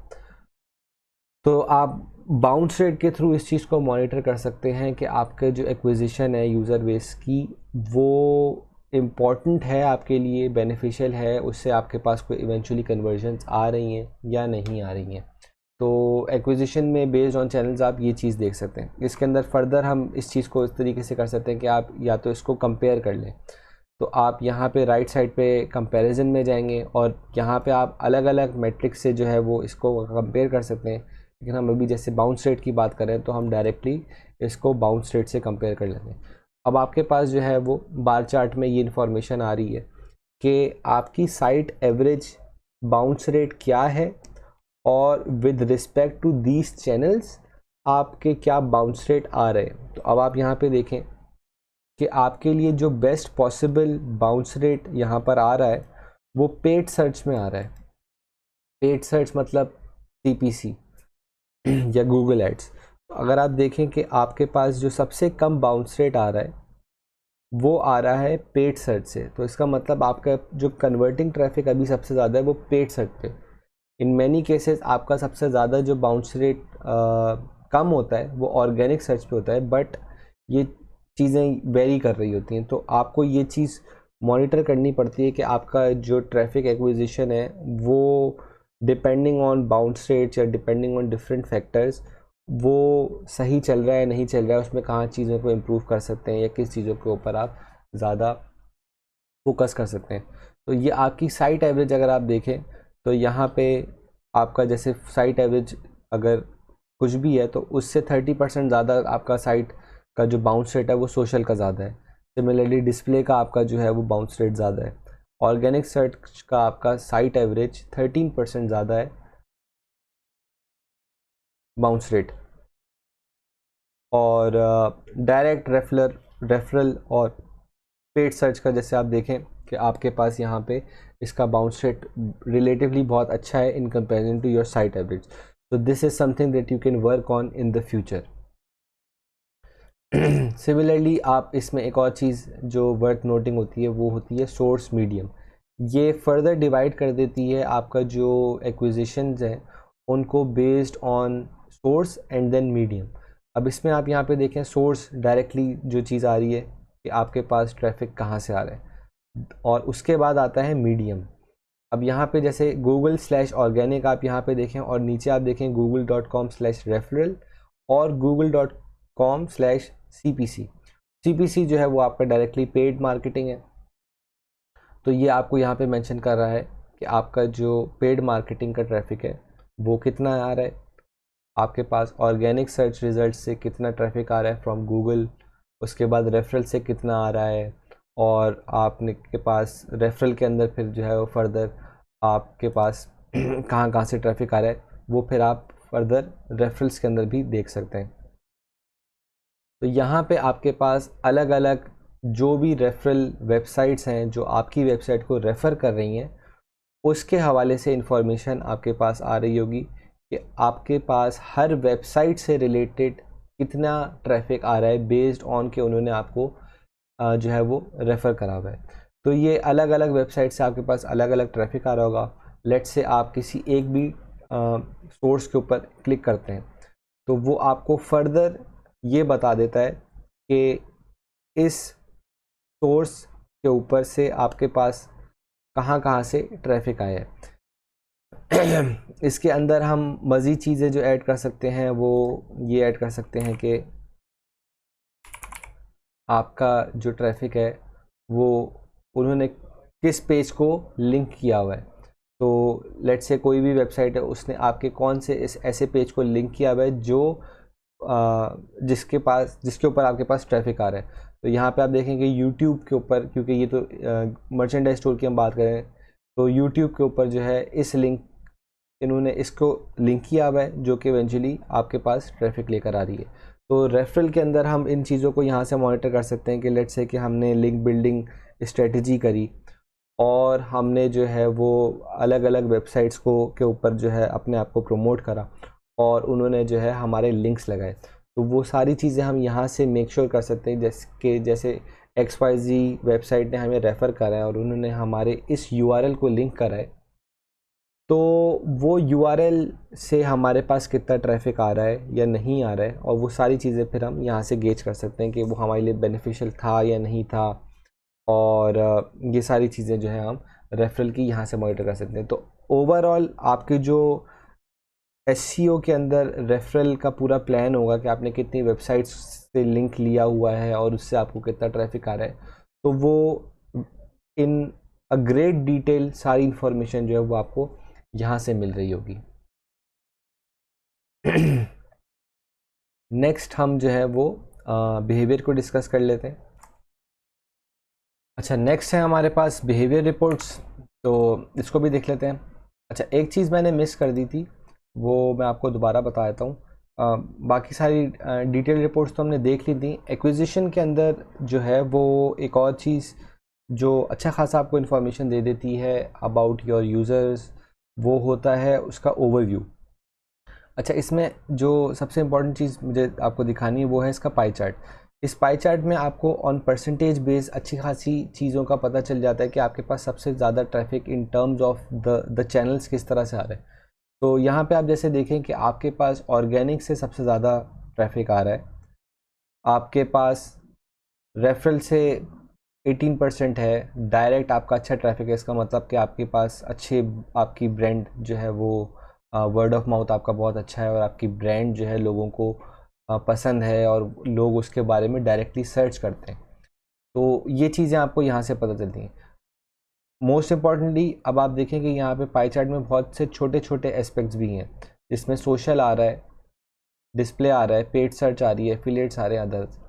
तो आप बाउंस रेट के थ्रू इस चीज़ को मॉनिटर कर सकते हैं कि आपके जो एक्विजिशन है यूज़र बेस की वो इम्पॉर्टेंट है, आपके लिए बेनिफिशियल है, उससे आपके पास कोई इवेंचुअली कन्वर्जन्स आ रही हैं या नहीं आ रही हैं। तो एक्विजिशन में बेस्ड ऑन चैनल्स आप ये चीज़ देख सकते हैं। इसके अंदर फर्दर हम इस चीज़ को इस तरीके से कर सकते हैं कि आप या तो इसको कंपेयर कर लें, तो आप यहाँ पे राइट साइड पे कंपैरिजन में जाएंगे और यहाँ पे आप अलग अलग मैट्रिक्स से जो है वो इसको कंपेयर कर सकते हैं। लेकिन हम अभी जैसे बाउंस रेट की बात करें तो हम डायरेक्टली इसको बाउंस रेट से कंपेयर कर लेते हैं। अब आपके पास जो है वो बार चार्ट में ये इन्फॉर्मेशन आ रही है कि आपकी साइट एवरेज बाउंस रेट क्या है और with respect to these channels आपके क्या बाउंस रेट आ रहे हैं। तो अब आप यहाँ पे देखें कि आपके लिए जो बेस्ट पॉसिबल बाउंस रेट यहाँ पर आ रहा है वो पेड सर्च में आ रहा है। पेड सर्च मतलब CPC या गूगल एड्स। तो अगर आप देखें कि आपके पास जो सबसे कम बाउंस रेट आ रहा है वो आ रहा है पेड सर्च से, तो इसका मतलब आपका जो कन्वर्टिंग ट्रैफिक अभी सबसे ज़्यादा है वो पेड सर्च पे। इन मैनी केसेस आपका सबसे ज़्यादा जो बाउंस रेट कम होता है वो ऑर्गेनिक सर्च पे होता है, बट ये चीज़ें वेरी कर रही होती हैं। तो आपको ये चीज़ मॉनिटर करनी पड़ती है कि आपका जो ट्रैफिक एक्विजिशन है वो डिपेंडिंग ऑन बाउंस रेट्स या डिपेंडिंग ऑन डिफरेंट फैक्टर्स वो सही चल रहा है नहीं चल रहा है, उसमें कहाँ चीज़ों को इम्प्रूव कर सकते हैं या किस चीज़ों के ऊपर आप ज़्यादा फोकस कर सकते हैं। तो ये आपकी साइट एवरेज अगर आप देखें तो यहाँ पे आपका जैसे साइट एवरेज अगर कुछ भी है तो उससे 30% ज़्यादा आपका साइट का जो बाउंस रेट है वो सोशल का ज़्यादा है। सिमिलरली डिस्प्ले का आपका जो है वो बाउंस रेट ज़्यादा है। ऑर्गेनिक सर्च का आपका साइट एवरेज 13% ज़्यादा है बाउंस रेट। और डायरेक्ट रेफरल और पेड सर्च का जैसे आप देखें कि आपके पास यहाँ पे इसका बाउंस रेट रिलेटिवली बहुत अच्छा है in comparison to your site average. so this is something that you can work on in the future. Similarly आप इसमें एक और चीज़ जो वर्थ नोटिंग होती है वो होती है सोर्स मीडियम। ये फर्दर डिवाइड कर देती है आपका जो एक्विजिशंस हैं उनको based on source and then medium. अब इसमें आप यहाँ पे देखें सोर्स डायरेक्टली जो चीज़ आ रही है कि आपके पास ट्रैफिक कहाँ से आ रहा है, और उसके बाद आता है मीडियम। अब यहाँ पे जैसे Google/ऑर्गेनिक आप यहाँ पे देखें और नीचे आप देखें google.com/referral और google.com/CPC। CPC जो है वो आपका डायरेक्टली पेड मार्केटिंग है। तो ये आपको यहाँ पे मेंशन कर रहा है कि आपका जो पेड मार्केटिंग का ट्रैफिक है वो कितना आ रहा है, आपके पास ऑर्गेनिक सर्च रिजल्ट से कितना ट्रैफिक आ रहा है फ्रॉम गूगल, उसके बाद रेफरल से कितना आ रहा है, और आपने के पास रेफरल के अंदर फिर जो है वो फर्दर आपके पास कहाँ कहाँ से ट्रैफिक आ रहा है वो फिर आप फर्दर रेफरल्स के अंदर भी देख सकते हैं। तो यहाँ पे आपके पास अलग अलग जो भी रेफरल वेबसाइट्स हैं जो आपकी वेबसाइट को रेफ़र कर रही हैं, उसके हवाले से इंफॉर्मेशन आपके पास आ रही होगी कि आपके पास हर वेबसाइट से रिलेटेड कितना ट्रैफिक आ रहा है बेस्ड ऑन के उन्होंने आपको जो है वो रेफ़र करा हुआ है। तो ये अलग अलग वेबसाइट से आपके पास अलग अलग ट्रैफिक आ रहा होगा। लेट्स से आप किसी एक भी सोर्स के ऊपर क्लिक करते हैं तो वो आपको फर्दर ये बता देता है कि इस सोर्स के ऊपर से आपके पास कहाँ कहाँ से ट्रैफिक आया है। इसके अंदर हम मज़ीद चीज़ें जो ऐड कर सकते हैं वो ये ऐड कर सकते हैं कि आपका जो ट्रैफिक है वो उन्होंने किस पेज को लिंक किया हुआ है। तो लेट्स से कोई भी वेबसाइट है उसने आपके कौन से इस ऐसे पेज को लिंक किया हुआ है जो जिसके ऊपर आपके पास ट्रैफिक आ रहा है। तो यहाँ पे आप देखेंगे यूट्यूब के ऊपर, क्योंकि ये तो मर्चेंडाइज स्टोर की हम बात करें तो यूट्यूब के ऊपर जो है इस लिंक इन्होंने इसको लिंक किया हुआ है जो कि इवेंचुअली आपके पास ट्रैफिक लेकर आ रही है। तो रेफरल के अंदर हम इन चीज़ों को यहाँ से मॉनिटर कर सकते हैं कि लेट्स से कि हमने लिंक बिल्डिंग स्ट्रेटजी करी और हमने जो है वो अलग अलग वेबसाइट्स को के ऊपर जो है अपने आप को प्रमोट करा और उन्होंने जो है हमारे लिंक्स लगाए। तो वो सारी चीज़ें हम यहाँ से मेक श्योर कर सकते हैं जैसे XYZ वेबसाइट ने हमें रेफ़र करा है और उन्होंने हमारे इस URL को लिंक करा है, तो वो URL से हमारे पास कितना ट्रैफिक आ रहा है या नहीं आ रहा है, और वो सारी चीज़ें फिर हम यहाँ से गेज कर सकते हैं कि वो हमारे लिए बेनिफिशियल था या नहीं था। और ये सारी चीज़ें जो है हम रेफरल की यहाँ से मॉनिटर कर सकते हैं। तो ओवरऑल आपके जो SEO के अंदर रेफरल का पूरा प्लान होगा कि आपने कितनी वेबसाइट्स से लिंक लिया हुआ है और उससे आपको कितना ट्रैफिक आ रहा है, तो वो इन अ ग्रेट डिटेल सारी इंफॉर्मेशन जो है वो आपको यहाँ से मिल रही होगी। नेक्स्ट हम जो है वो बिहेवियर को डिस्कस कर लेते हैं। अच्छा, नेक्स्ट है हमारे पास बिहेवियर रिपोर्ट्स, तो इसको भी देख लेते हैं। अच्छा, एक चीज़ मैंने मिस कर दी थी, वो मैं आपको दोबारा बता देता हूँ। बाकी सारी डिटेल रिपोर्ट्स तो हमने देख ली थी। एक्विजिशन के अंदर जो है वो एक और चीज़ जो अच्छा खासा आपको इन्फॉर्मेशन दे देती है अबाउट योर यूज़र्स, वो होता है उसका ओवरव्यू। अच्छा, इसमें जो सबसे इम्पॉर्टेंट चीज़ मुझे आपको दिखानी है वो है इसका पाई चार्ट। इस पाई चार्ट में आपको ऑन परसेंटेज बेस अच्छी खासी चीज़ों का पता चल जाता है कि आपके पास सबसे ज़्यादा traffic in terms of the channels किस तरह से आ रहे हैं। तो यहाँ पे आप जैसे देखें कि आपके पास ऑर्गेनिक से सबसे ज़्यादा ट्रैफिक आ रहा है, आपके पास रेफरल से 18% है, डायरेक्ट आपका अच्छा ट्रैफिक है। इसका मतलब कि आपके पास अच्छे आपकी ब्रांड जो है वो वर्ड ऑफ माउथ आपका बहुत अच्छा है और आपकी ब्रांड जो है लोगों को पसंद है और लोग उसके बारे में डायरेक्टली सर्च करते हैं। तो ये चीज़ें आपको यहाँ से पता चलती हैं। मोस्ट इम्पॉर्टेंटली अब आप देखें कि यहाँ पे पाई चार्ट में बहुत से छोटे छोटे एस्पेक्ट्स भी हैं, जिसमें सोशल आ रहा है, डिस्प्ले आ रहा है, पेड सर्च आ रही है, एफिलिएट्स आ रहे हैं, अदर्स।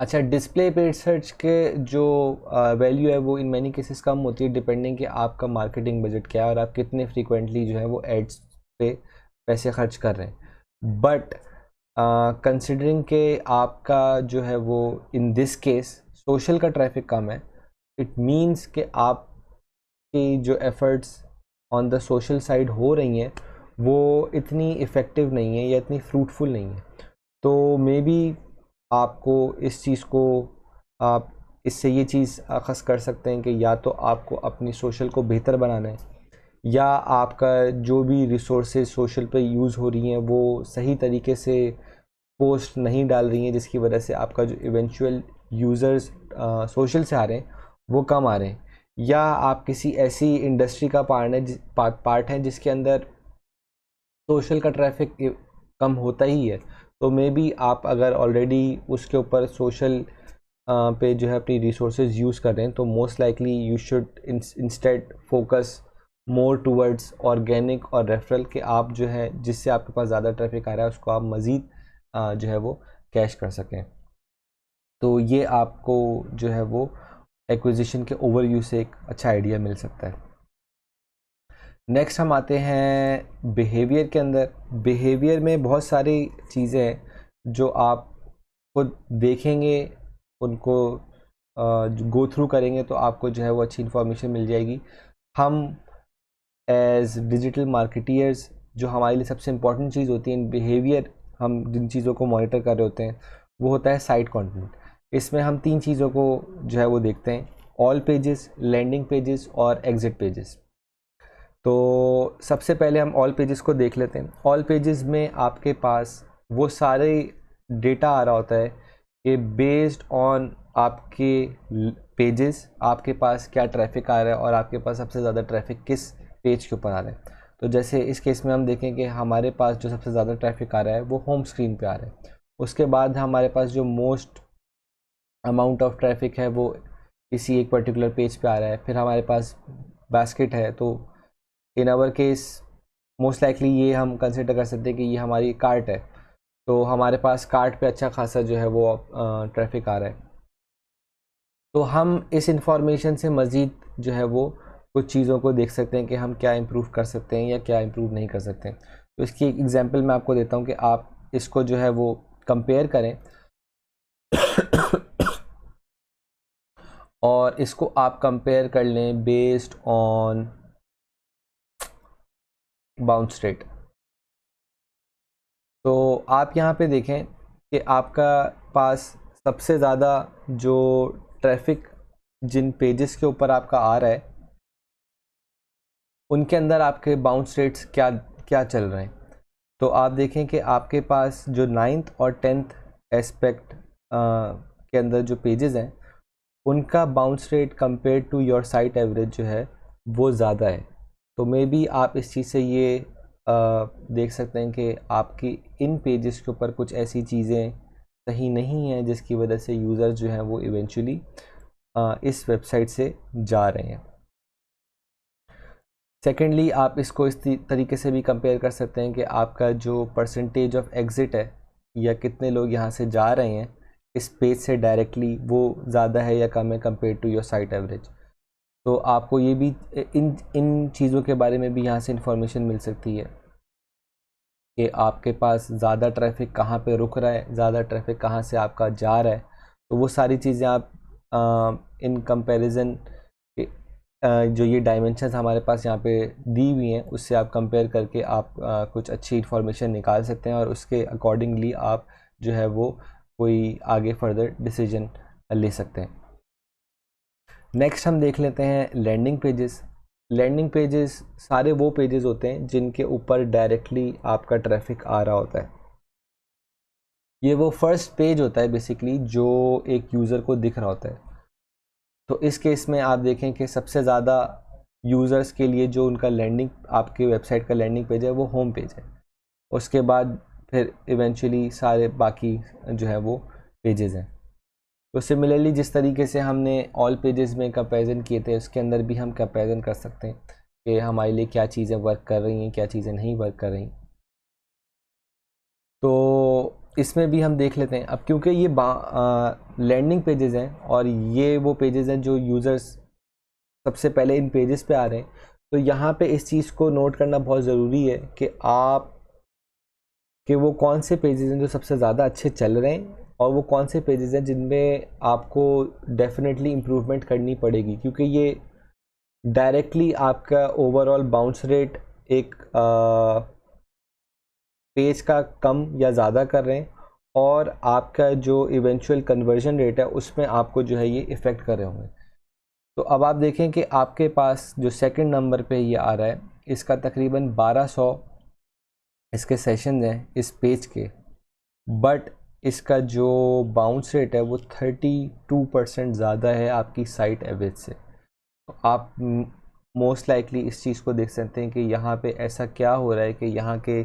अच्छा, डिस्प्ले पेड सर्च के जो वैल्यू है वो इन मैनी केसेस कम होती है डिपेंडिंग कि आपका मार्केटिंग बजट क्या है और आप कितने फ्रीक्वेंटली जो है वो एड्स पे पैसे खर्च कर रहे हैं। बट कंसिडरिंग के आपका जो है वो इन दिस केस सोशल का ट्रैफिक कम है, इट मीन्स कि आपकी जो efforts on the social side हो रही हैं वो इतनी इफ़ेक्टिव नहीं है या इतनी फ्रूटफुल नहीं है। तो मे बी आपको इस चीज़ को आप इससे ये चीज़ अखज़ कर सकते हैं कि या तो आपको अपनी सोशल को बेहतर बनाना है या आपका जो भी रिसोर्सेज सोशल पे यूज़ हो रही हैं वो सही तरीके से पोस्ट नहीं डाल रही हैं, जिसकी वजह से आपका जो इवेंचुअल यूज़र्स सोशल से आ रहे हैं वो कम आ रहे हैं, या आप किसी ऐसी इंडस्ट्री का पार्ट है जिसके अंदर सोशल का ट्रैफिक कम होता ही है। तो मे बी आप अगर ऑलरेडी उसके ऊपर सोशल पे जो है अपनी रिसोर्सेज यूज़ कर रहे हैं तो most likely you should instead focus more towards organic और रेफरल के आप जो है जिससे आपके पास ज़्यादा ट्रैफिक आ रहा है उसको आप मज़ीद जो है वो कैश कर सकें। तो ये आपको जो है वो एक्विजिशन के ओवरव्यू से एक अच्छा आइडिया मिल सकता है। नेक्स्ट हम आते हैं बिहेवियर के अंदर। बिहेवियर में बहुत सारी चीज़ें हैं जो आप खुद देखेंगे, उनको गो थ्रू करेंगे तो आपको जो है वो अच्छी इन्फॉर्मेशन मिल जाएगी। हम एज डिजिटल मार्केटियर्स, जो हमारे लिए सबसे इम्पॉर्टेंट चीज़ होती है, बिहेवियर, हम जिन चीज़ों को मॉनिटर कर रहे होते हैं वो होता है साइट कंटेंट। इसमें हम 3 चीज़ों को जो है वो देखते हैं, ऑल पेजेस, लैंडिंग पेजेस और एग्जिट पेजेस। तो सबसे पहले हम ऑल पेजेस को देख लेते हैं। ऑल पेजेस में आपके पास वो सारे डेटा आ रहा होता है कि बेस्ड ऑन आपके पेजेस आपके पास क्या ट्रैफिक आ रहा है और आपके पास सबसे ज़्यादा ट्रैफिक किस पेज के ऊपर आ रहा है। तो जैसे इस केस में हम देखें कि हमारे पास जो सबसे ज़्यादा ट्रैफिक आ रहा है वो होम स्क्रीन पे आ रहा है। उसके बाद हमारे पास जो मोस्ट अमाउंट ऑफ ट्रैफिक है वो किसी एक पर्टिकुलर पेज पे आ रहा है। फिर हमारे पास बास्केट है, तो in our case most likely ये हम कंसिडर कर सकते हैं कि ये हमारी कार्ट है, तो हमारे पास कार्ट पे अच्छा खासा जो है वो ट्रैफिक आ रहा है। तो हम इस इंफॉर्मेशन से मज़ीद जो है वो कुछ चीज़ों को देख सकते हैं कि हम क्या इम्प्रूव कर सकते हैं या क्या इम्प्रूव नहीं कर सकते हैं। तो इसकी एक एग्जांपल मैं आपको देता हूँ कि आप इसको जो है वो कंपेयर करें और इसको आप कंपेयर कर लें बेस्ड ऑन बाउंस रेट। तो आप यहाँ पे देखें कि आपका पास सबसे ज़्यादा जो ट्रैफिक जिन पेजेस के ऊपर आपका आ रहा है उनके अंदर आपके बाउंस रेट्स क्या क्या चल रहे हैं। तो आप देखें कि आपके पास जो 9th और 10th एस्पेक्ट के अंदर जो पेजेस हैं उनका bounce rate compare to your site average जो है वो ज़्यादा है। तो मे बी आप इस चीज़ से ये देख सकते हैं कि आपकी इन पेजेस के ऊपर कुछ ऐसी चीज़ें सही नहीं हैं जिसकी वजह से यूज़र जो हैं वो इवेंचुअली इस वेबसाइट से जा रहे हैं। सेकेंडली, आप इसको इस तरीके से भी कंपेयर कर सकते हैं कि आपका जो परसेंटेज ऑफ एग्ज़िट है या कितने लोग यहाँ से जा रहे हैं इस पेज से डायरेक्टली, वो ज़्यादा है या कम है compare to your site average. तो आपको ये भी इन इन चीज़ों के बारे में भी यहाँ से इंफॉर्मेशन मिल सकती है कि आपके पास ज़्यादा ट्रैफिक कहाँ पे रुक रहा है, ज़्यादा ट्रैफिक कहाँ से आपका जा रहा है। तो वो सारी चीज़ें आप इन कंपैरिजन जो ये डायमेंशंस हमारे पास यहाँ पे दी हुई हैं उससे आप कंपेयर करके आप कुछ अच्छी इन्फॉर्मेशन निकाल सकते हैं और उसके अकॉर्डिंगली आप जो है वो कोई आगे फर्दर डिसीजन ले सकते हैं। नेक्स्ट हम देख लेते हैं लैंडिंग पेजेस। लैंडिंग पेजेस सारे वो पेजेस होते हैं जिनके ऊपर डायरेक्टली आपका ट्रैफिक आ रहा होता है। ये वो फर्स्ट पेज होता है बेसिकली जो एक यूज़र को दिख रहा होता है। तो इस केस में आप देखें कि सबसे ज़्यादा यूज़र्स के लिए जो उनका लैंडिंग, आपकी वेबसाइट का लैंडिंग पेज है वो होम पेज है। उसके बाद फिर इवेंचुअली सारे बाकी जो है वो पेजेस हैं। तो सिमिलरली जिस तरीके से हमने ऑल पेजेस में कंपैरिजन किए थे उसके अंदर भी हम कंपैरिजन कर सकते हैं कि हमारे लिए क्या चीज़ें वर्क कर रही हैं, क्या चीज़ें नहीं वर्क कर रही। तो इसमें भी हम देख लेते हैं अब, क्योंकि ये लैंडिंग पेजेस हैं और ये वो पेजेस हैं जो यूज़र्स सबसे पहले इन पेजेस पे आ रहे हैं। तो यहाँ पे इस चीज़ को नोट करना बहुत ज़रूरी है कि आप कि वो कौन से पेजेस हैं जो सबसे ज़्यादा अच्छे चल रहे हैं और वो कौन से पेजेस हैं जिनमें आपको डेफिनेटली इम्प्रूवमेंट करनी पड़ेगी, क्योंकि ये डायरेक्टली आपका ओवरऑल बाउंस रेट एक पेज का कम या ज़्यादा कर रहे हैं और आपका जो इवेंचुअल कन्वर्जन रेट है उसमें आपको जो है ये इफ़ेक्ट कर रहे होंगे। तो अब आप देखें कि आपके पास जो सेकंड नंबर पे ये आ रहा है इसका तकरीबन 1200 इसके सेशन हैं इस पेज के, बट इसका जो बाउंस रेट है वो 32% ज़्यादा है आपकी साइट एवरेज से। तो आप मोस्ट लाइकली इस चीज़ को देख सकते हैं कि यहाँ पे ऐसा क्या हो रहा है कि यहाँ के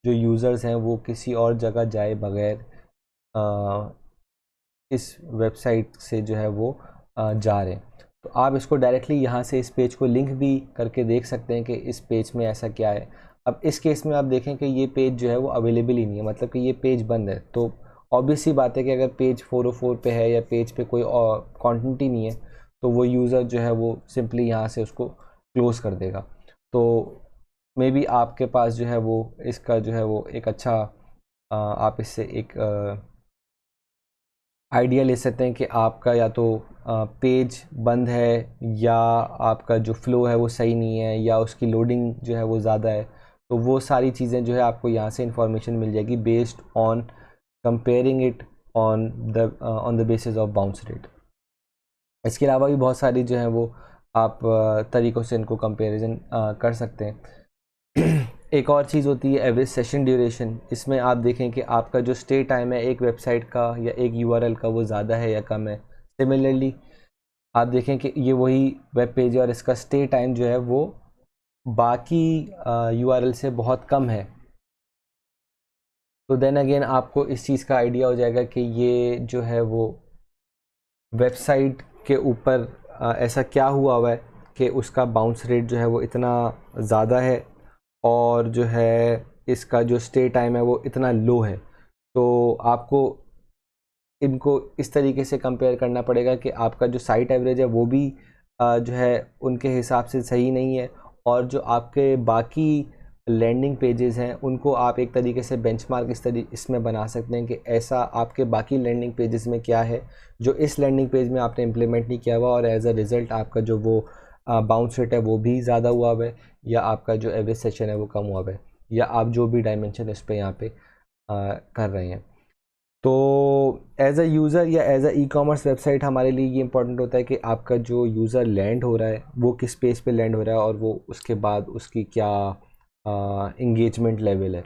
जो यूज़र्स हैं वो किसी और जगह जाए बगैर इस वेबसाइट से जो है वो जा रहे हैं। तो आप इसको डायरेक्टली यहाँ से इस पेज को लिंक भी करके देख सकते हैं कि इस पेज में ऐसा क्या है। अब इस केस में आप देखें कि ये पेज जो है वो अवेलेबल ही नहीं है, मतलब कि ये पेज बंद है। तो ऑब्वियस सी बात है कि अगर पेज 404 पे है या पेज पे कोई कंटेंट ही नहीं है तो वो यूज़र जो है वो सिंपली यहाँ से उसको क्लोज़ कर देगा। तो मे बी आपके पास जो है वो इसका जो है वो एक अच्छा आप इससे एक आइडिया ले सकते हैं कि आपका या तो पेज बंद है, या आपका जो फ़्लो है वो सही नहीं है, या उसकी लोडिंग जो है वो ज़्यादा है। तो वो सारी चीज़ें जो है आपको यहाँ से इंफॉर्मेशन मिल जाएगी based on comparing it on the basis of bounce rate. इसके अलावा भी बहुत सारी जो है वो आप तरीक़ों से इनको कंपैरिजन कर सकते हैं। एक और चीज़ होती है एवरेज सेशन ड्यूरेशन। इसमें आप देखें कि आपका जो स्टे टाइम है एक वेबसाइट का या एक यूआरएल का वो ज़्यादा है या कम है। सिमिलरली आप देखें कि ये वही वेब पेज है और इसका स्टे टाइम जो है वो बाकी यूआरएल से बहुत कम है। तो देन अगेन आपको इस चीज़ का आइडिया हो जाएगा कि ये जो है वो वेबसाइट के ऊपर ऐसा क्या हुआ है कि उसका बाउंस रेट जो है वो इतना ज़्यादा है, और जो है इसका जो स्टे टाइम है वो इतना लो है। तो आपको इनको इस तरीके से कंपेयर करना पड़ेगा कि आपका जो साइट एवरेज है वो भी जो है उनके हिसाब से सही नहीं है, और जो आपके बाकी लैंडिंग पेजेस हैं उनको आप एक तरीके से बेंचमार्क इसमें बना सकते हैं कि ऐसा आपके बाकी लैंडिंग पेजेस में क्या है जो इस लैंडिंग पेज में आपने इम्प्लीमेंट नहीं किया हुआ, और एज अ रिज़ल्ट आपका जो वो बाउंस रेट है वो भी ज़्यादा हुआ है, या आपका जो एवरेज सेशन है वो कम हुआ है, या आप जो भी डायमेंशन इस पर यहाँ पे कर रहे हैं। तो एज अ यूज़र या as a e commerce website हमारे लिए ये इंपॉर्टेंट होता है कि आपका जो यूज़र लैंड हो रहा है वो किस पेज पे लैंड हो रहा है, और वो उसके बाद उसकी क्या इंगेजमेंट लेवल है,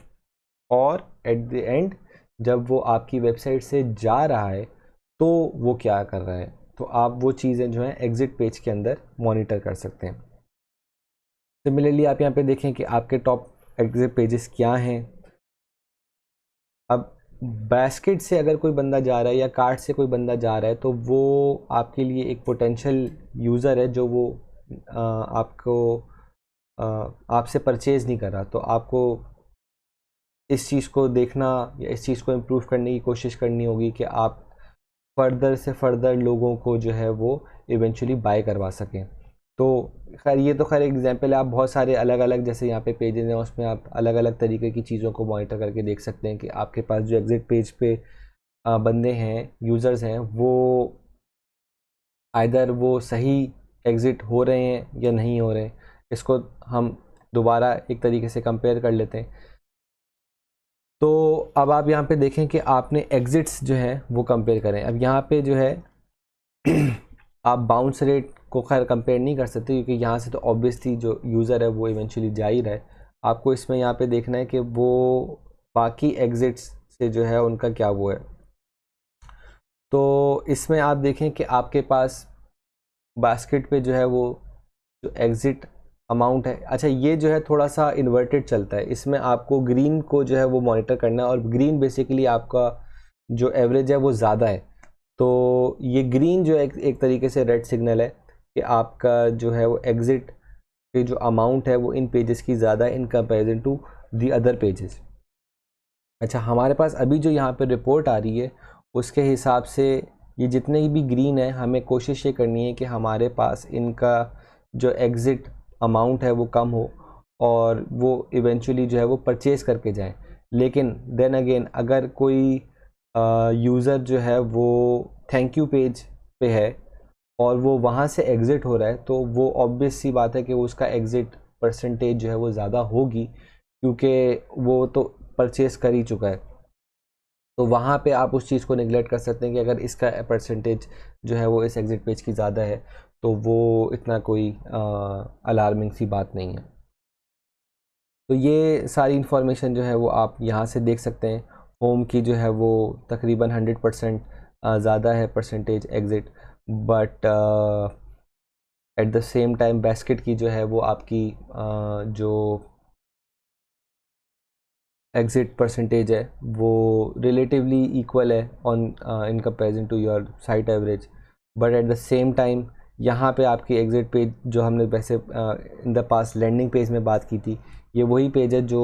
और एट द एंड जब वो आपकी वेबसाइट से जा रहा है तो वो क्या कर रहा है। तो आप वो चीज़ें जो हैं एग्ज़िट पेज के अंदर मॉनिटर कर सकते हैं। सिमिलरली आप यहाँ पे देखें कि आपके टॉप एग्ज़िट पेजेस क्या हैं। अब बास्केट से अगर कोई बंदा जा रहा है या कार्ट से कोई बंदा जा रहा है तो वो आपके लिए एक पोटेंशियल यूज़र है जो वो आपको आपसे परचेज़ नहीं कर रहा। तो आपको इस चीज़ को देखना या इस चीज़ को इम्प्रूव करने की कोशिश करनी होगी कि आप फर्दर से फर्दर लोगों को जो है वो इवेंचुअली बाय करवा सकें। तो खैर ये तो खैर एग्जांपल है, आप बहुत सारे अलग अलग जैसे यहाँ पे पेजेस हैं उसमें आप अलग अलग तरीके की चीज़ों को मॉनिटर करके देख सकते हैं कि आपके पास जो एग्जिट पेज पे बंदे हैं, यूज़र्स हैं, वो आइदर वो सही एग्ज़िट हो रहे हैं या नहीं हो रहे हैं। इसको हम दोबारा एक तरीके से कंपेयर कर लेते हैं। तो अब आप यहाँ पे देखें कि आपने एग्ज़िट्स जो हैं वो कंपेयर करें। अब यहाँ पे जो है आप बाउंस रेट को खैर कंपेयर नहीं कर सकते क्योंकि यहाँ से तो ऑब्वियसली जो यूज़र है वो इवेंचुअली जा ही रहा है। आपको इसमें यहाँ पे देखना है कि वो बाकी एग्ज़िट्स से जो है उनका क्या वो है। तो इसमें आप देखें कि आपके पास बास्केट पे जो है वो जो एग्ज़िट अमाउंट है, अच्छा ये जो है थोड़ा सा इन्वर्टेड चलता है। इसमें आपको ग्रीन को जो है वो मॉनिटर करना है, और ग्रीन बेसिकली आपका जो एवरेज है वो ज़्यादा है। तो ये ग्रीन जो एक तरीके से रेड सिग्नल है कि आपका जो है वो एग्ज़िट की जो अमाउंट है वो इन पेजेस की ज़्यादा है in comparison to the other pages. अच्छा, हमारे पास अभी जो यहाँ पे रिपोर्ट आ रही है उसके हिसाब से ये जितने भी ग्रीन है हमें कोशिश ये करनी है कि हमारे पास इनका जो एग्ज़िट अमाउंट है वो कम हो, और वो इवेंचुअली जो है वो परचेज़ करके जाएं। लेकिन देन अगेन अगर कोई यूज़र जो है वो थैंक यू पेज पे है और वो वहाँ से एग्ज़िट हो रहा है, तो वो ऑब्वियस सी बात है कि उसका एग्ज़िट परसेंटेज जो है वो ज़्यादा होगी क्योंकि वो तो परचेज़ कर ही चुका है। तो वहाँ पे आप उस चीज़ को निगलेक्ट कर सकते हैं कि अगर इसका परसेंटेज जो है वो इस एग्ज़िट पेज की ज़्यादा है तो वो इतना कोई अलार्मिंग सी बात नहीं है। तो ये सारी इन्फॉर्मेशन जो है वो आप यहाँ से देख सकते हैं। होम की जो है वो तकरीबन 100% ज़्यादा है percentage exit, but at the same time basket की जो है वो आपकी जो एग्ज़िट परसेंटेज है वो रिलेटिवली इक्वल है on in comparison to your site average. But at the same time यहाँ पे आपकी एग्ज़िट पेज जो हमने वैसे in the past landing page में बात की थी, ये वही पेज है जो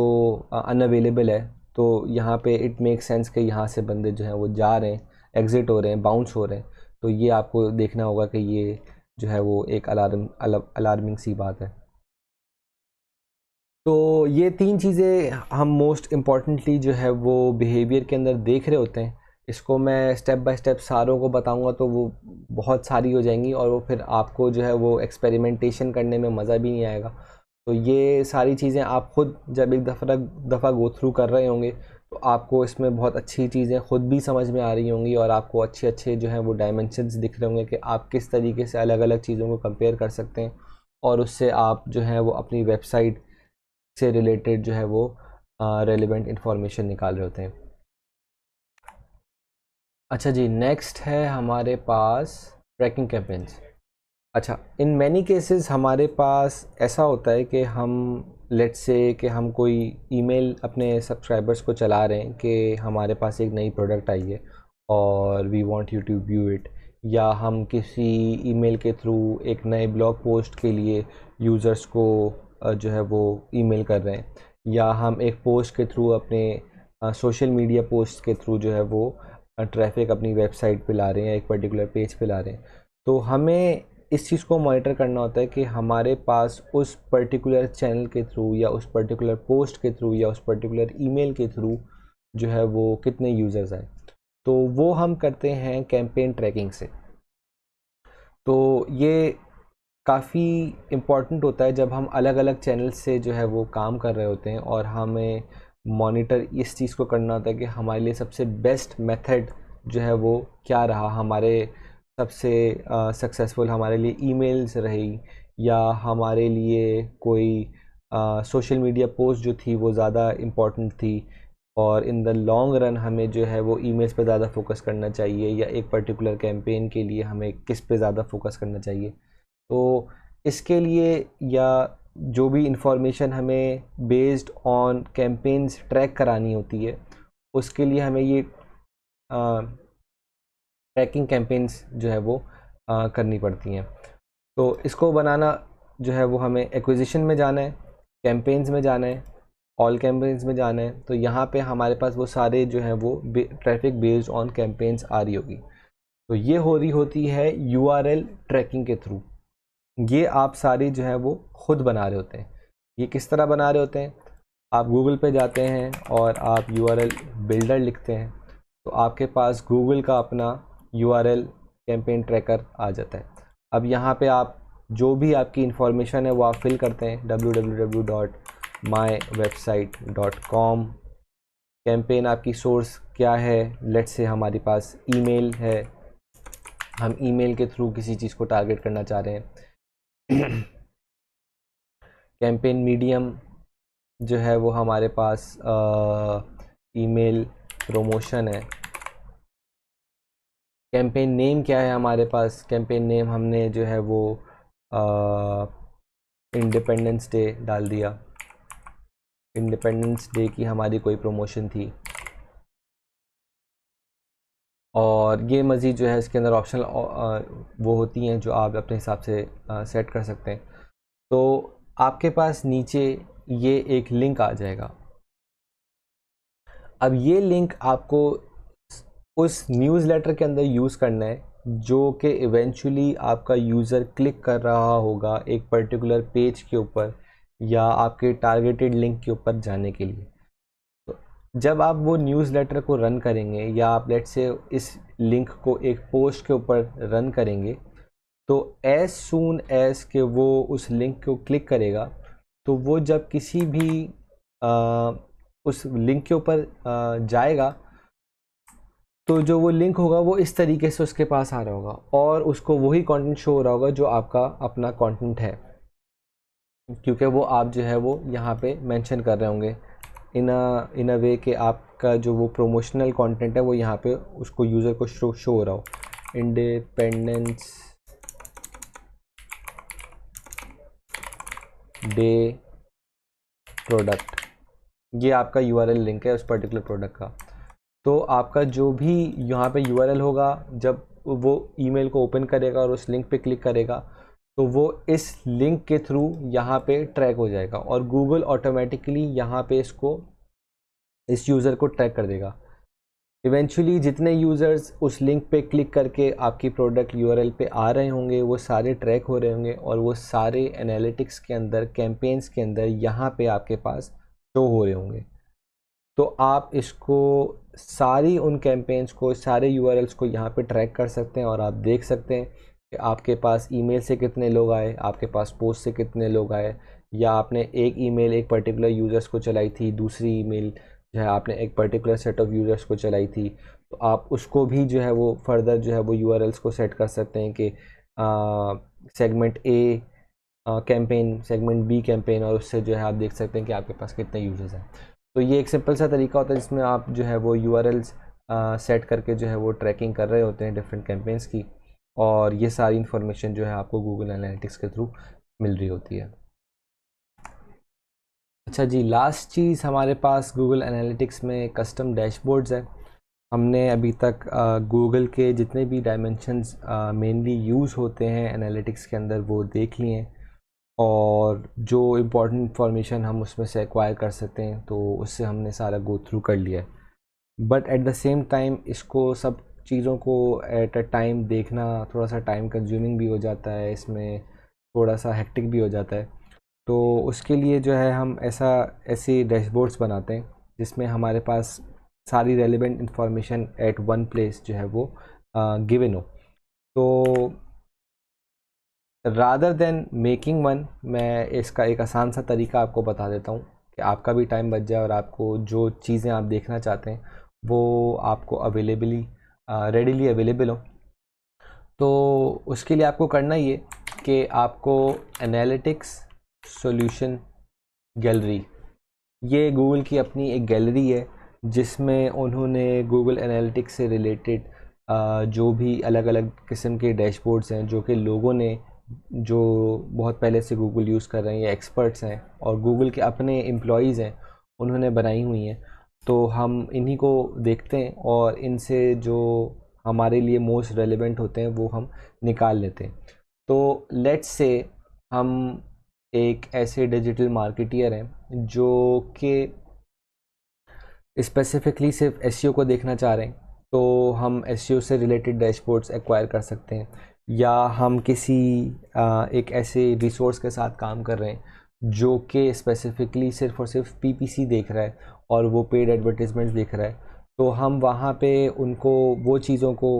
अनअवेलेबल है। तो यहाँ पे इट मेक सेंस कि यहाँ से बंदे जो हैं वो जा रहे हैं, एग्ज़िट हो रहे हैं, बाउंस हो रहे हैं। तो ये आपको देखना होगा कि ये जो है वो एक अलार्मिंग सी बात है। तो ये तीन चीज़ें हम मोस्ट इम्पॉर्टेंटली जो है वो बिहेवियर के अंदर देख रहे होते हैं। इसको मैं स्टेप बाय स्टेप सारों को बताऊंगा तो वो बहुत सारी हो जाएंगी और वो फिर आपको जो है वो एक्सपेरिमेंटेशन करने में मज़ा भी नहीं आएगा। तो ये सारी चीज़ें आप खुद जब एक दफ़ा गो थ्रू कर रहे होंगे तो आपको इसमें बहुत अच्छी चीज़ें खुद भी समझ में आ रही होंगी और आपको अच्छे अच्छे जो है वो डायमेंशंस दिख रहे होंगे कि आप किस तरीके से अलग अलग चीज़ों को कंपेयर कर सकते हैं और उससे आप जो है वो अपनी वेबसाइट से रिलेटेड जो है वो रेलिवेंट इंफॉर्मेशन निकाल रहे होते हैं। अच्छा जी, नेक्स्ट है हमारे पास ट्रैकिंग कैंपेन्स। अच्छा, इन मैनी केसेस हमारे पास ऐसा होता है कि हम लेट्स से कि हम कोई ईमेल अपने सब्सक्राइबर्स को चला रहे हैं कि हमारे पास एक नई प्रोडक्ट आई है और we want you to view it, या हम किसी ईमेल के थ्रू एक नए ब्लॉग पोस्ट के लिए यूज़र्स को जो है वो ईमेल कर रहे हैं, या हम एक पोस्ट के थ्रू अपने सोशल मीडिया पोस्ट के थ्रू जो है वो ट्रैफिक अपनी वेबसाइट पे ला रहे हैं या एक पर्टिकुलर पेज पे ला रहे हैं। तो हमें इस चीज़ को मॉनिटर करना होता है कि हमारे पास उस पर्टिकुलर चैनल के थ्रू या उस पर्टिकुलर पोस्ट के थ्रू या उस पर्टिकुलर ईमेल के थ्रू जो है वो कितने यूज़र्स आए। तो वो हम करते हैं कैंपेन ट्रैकिंग से। तो ये काफ़ी इम्पॉर्टेंट होता है जब हम अलग अलग चैनल से जो है वो काम कर रहे होते हैं और हमें मॉनिटर इस चीज़ को करना होता है कि हमारे लिए सबसे बेस्ट मेथड जो है वो क्या रहा, हमारे सबसे सक्सेसफुल हमारे लिए ईमेल्स रही या हमारे लिए कोई सोशल मीडिया पोस्ट जो थी वो ज़्यादा इम्पॉर्टेंट थी और इन द लॉन्ग रन हमें जो है वो ईमेल्स पे ज़्यादा फोकस करना चाहिए या एक पर्टिकुलर कैंपेन के लिए हमें किस पे ज़्यादा फोकस करना चाहिए। तो इसके लिए या जो भी इंफॉर्मेशन हमें बेस्ड ऑन कैंपेन्स ट्रैक करानी होती है उसके लिए हमें ये ट्रैकिंग कैंपेन्स जो है वो करनी पड़ती हैं। तो इसको बनाना जो है वो हमें एक्विजिशन में जाना है, कैंपेन्स में जाना है, ऑल कैंपेन्स में जाना है। तो यहाँ पे हमारे पास वो सारे जो हैं वो ट्रैफिक बेस्ड ऑन कैंपेन्स आ रही होगी। तो ये हो रही होती है यूआरएल ट्रैकिंग के थ्रू। ये आप सारी जो है वो खुद बना रहे होते हैं। ये किस तरह बना रहे होते हैं, आप गूगल पे जाते हैं और आप यूआरएल बिल्डर लिखते हैं तो आपके पास गूगल का अपना यूआरएल कैंपेन ट्रैकर आ जाता है। अब यहाँ पे आप जो भी आपकी इंफॉर्मेशन है वो आप फिल करते हैं www.mywebsite.com। कैंपेन आपकी सोर्स क्या है, लेट्स से हमारे पास ईमेल है, हम ईमेल के थ्रू किसी चीज़ को टारगेट करना चाह रहे हैं। कैंपेन मीडियम जो है वो हमारे पास ईमेल प्रमोशन है। कैंपेन नेम क्या है हमारे पास, कैंपेन नेम हमने जो है वो इंडिपेंडेंस डे डाल दिया, इंडिपेंडेंस डे की हमारी कोई प्रमोशन थी। और ये मज़ीद जो है इसके अंदर ऑप्शनल वो होती हैं जो आप अपने हिसाब से सेट कर सकते हैं। तो आपके पास नीचे ये एक लिंक आ जाएगा। अब ये लिंक आपको उस न्यूज़लेटर के अंदर यूज़ करना है जो कि इवेंचुअली आपका यूज़र क्लिक कर रहा होगा एक पर्टिकुलर पेज के ऊपर या आपके टारगेटेड लिंक के ऊपर जाने के लिए। तो जब आप वो न्यूज़लेटर को रन करेंगे या आप लेट्स से इस लिंक को एक पोस्ट के ऊपर रन करेंगे तो एज सून एज के वो उस लिंक को क्लिक करेगा तो वो जब किसी भी उस लिंक के ऊपर जाएगा तो जो वो लिंक होगा वो इस तरीके से उसके पास आ रहा होगा और उसको वही कंटेंट शो हो रहा होगा जो आपका अपना कंटेंट है, क्योंकि वो आप जो है वो यहाँ पे मेंशन कर रहे होंगे इन अ वे कि आपका जो वो प्रोमोशनल कंटेंट है वो यहाँ पे उसको यूज़र को शो हो रहा हो। इंडिपेंडेंस डे प्रोडक्ट, ये आपका यूआरएल लिंक है उस पर्टिकुलर प्रोडक्ट का। तो आपका जो भी यहाँ पे यूआरएल होगा जब वो ईमेल को ओपन करेगा और उस लिंक पे क्लिक करेगा तो वो इस लिंक के थ्रू यहाँ पे ट्रैक हो जाएगा और गूगल ऑटोमेटिकली यहाँ पे इसको इस यूज़र को ट्रैक कर देगा। इवेंचुअली जितने यूज़र्स उस लिंक पे क्लिक करके आपकी प्रोडक्ट यूआरएल पे आ रहे होंगे वो सारे ट्रैक हो रहे होंगे और वो सारे एनालिटिक्स के अंदर कैंपेन्स के अंदर यहाँ पे आपके पास शो हो रहे होंगे। तो आप इसको सारी उन कैंपेन्स को, सारे यूआरएल्स को यहाँ पे ट्रैक कर सकते हैं और आप देख सकते हैं कि आपके पास ईमेल से कितने लोग आए, आपके पास पोस्ट से कितने लोग आए, या आपने एक ईमेल एक पर्टिकुलर यूज़र्स को चलाई थी, दूसरी ईमेल जो है आपने एक पर्टिकुलर सेट ऑफ यूज़र्स को चलाई थी। तो आप उसको भी जो है वो फर्दर जो है वो यूआरएल्स को सेट कर सकते हैं कि segment A campaign, segment B campaign, और उससे जो है आप देख सकते हैं कि आपके पास कितने यूज़र्स हैं। तो ये एक सिंपल सा तरीका होता है जिसमें आप जो है वो यूआरएल्स सेट करके जो है वो ट्रैकिंग कर रहे होते हैं डिफरेंट कैंपेन्स की, और ये सारी इन्फॉर्मेशन जो है आपको गूगल एनालिटिक्स के थ्रू मिल रही होती है। अच्छा जी, लास्ट चीज़ हमारे पास गूगल एनालिटिक्स में कस्टम डैशबोर्ड्स है। हमने अभी तक गूगल के जितने भी डायमेंशंस मेनली यूज़ होते हैं एनालिटिक्स के अंदर वो देख लिए हैं, और जो इम्पोर्टेंट इंफॉर्मेशन हम उसमें से एक्वायर कर सकते हैं तो उससे हमने सारा गो थ्रू कर लिया है। But at the same time इसको सब चीज़ों को एट अ टाइम देखना थोड़ा सा टाइम कंज्यूमिंग भी हो जाता है, इसमें थोड़ा सा हेक्टिक भी हो जाता है। तो उसके लिए जो है हम ऐसे डैशबोर्ड्स बनाते हैं जिसमें हमारे पास सारी relevant information at one place जो है वो गिवन हो। तो रादर देन मेकिंग वन, मैं इसका एक आसान सा तरीका आपको बता देता हूँ कि आपका भी टाइम बच जाए और आपको जो चीज़ें आप देखना चाहते हैं वो आपको रेडीली अवेलेबल हो। तो उसके लिए आपको करना ये कि आपको एनालिटिक्स सॉल्यूशन गैलरी, ये गूगल की अपनी एक गैलरी है जिसमें उन्होंने गूगल एनालिटिक्स से रिलेटेड जो भी अलग अलग किस्म के डैशबोर्ड्स हैं जो कि लोगों ने जो बहुत पहले से गूगल यूज़ कर रहे हैं या एक्सपर्ट्स हैं और गूगल के अपने एम्प्लॉयज़ हैं उन्होंने बनाई हुई हैं। तो हम इन्हीं को देखते हैं और इनसे जो हमारे लिए मोस्ट रेलेवेंट होते हैं वो हम निकाल लेते हैं। तो लेट्स से हम एक ऐसे डिजिटल मार्केटियर हैं जो कि स्पेसिफिकली सिर्फ एसईओ को देखना चाह रहे हैं, तो हम एसईओ से रिलेटेड डैशबोर्ड्स एक्वायर कर सकते हैं, या हम किसी एक ऐसे रिसोर्स के साथ काम कर रहे हैं जो कि स्पेसिफिकली सिर्फ और सिर्फ पीपीसी देख रहा है और वो पेड एडवर्टीजमेंट्स देख रहा है। तो हम वहाँ पे उनको वो चीज़ों को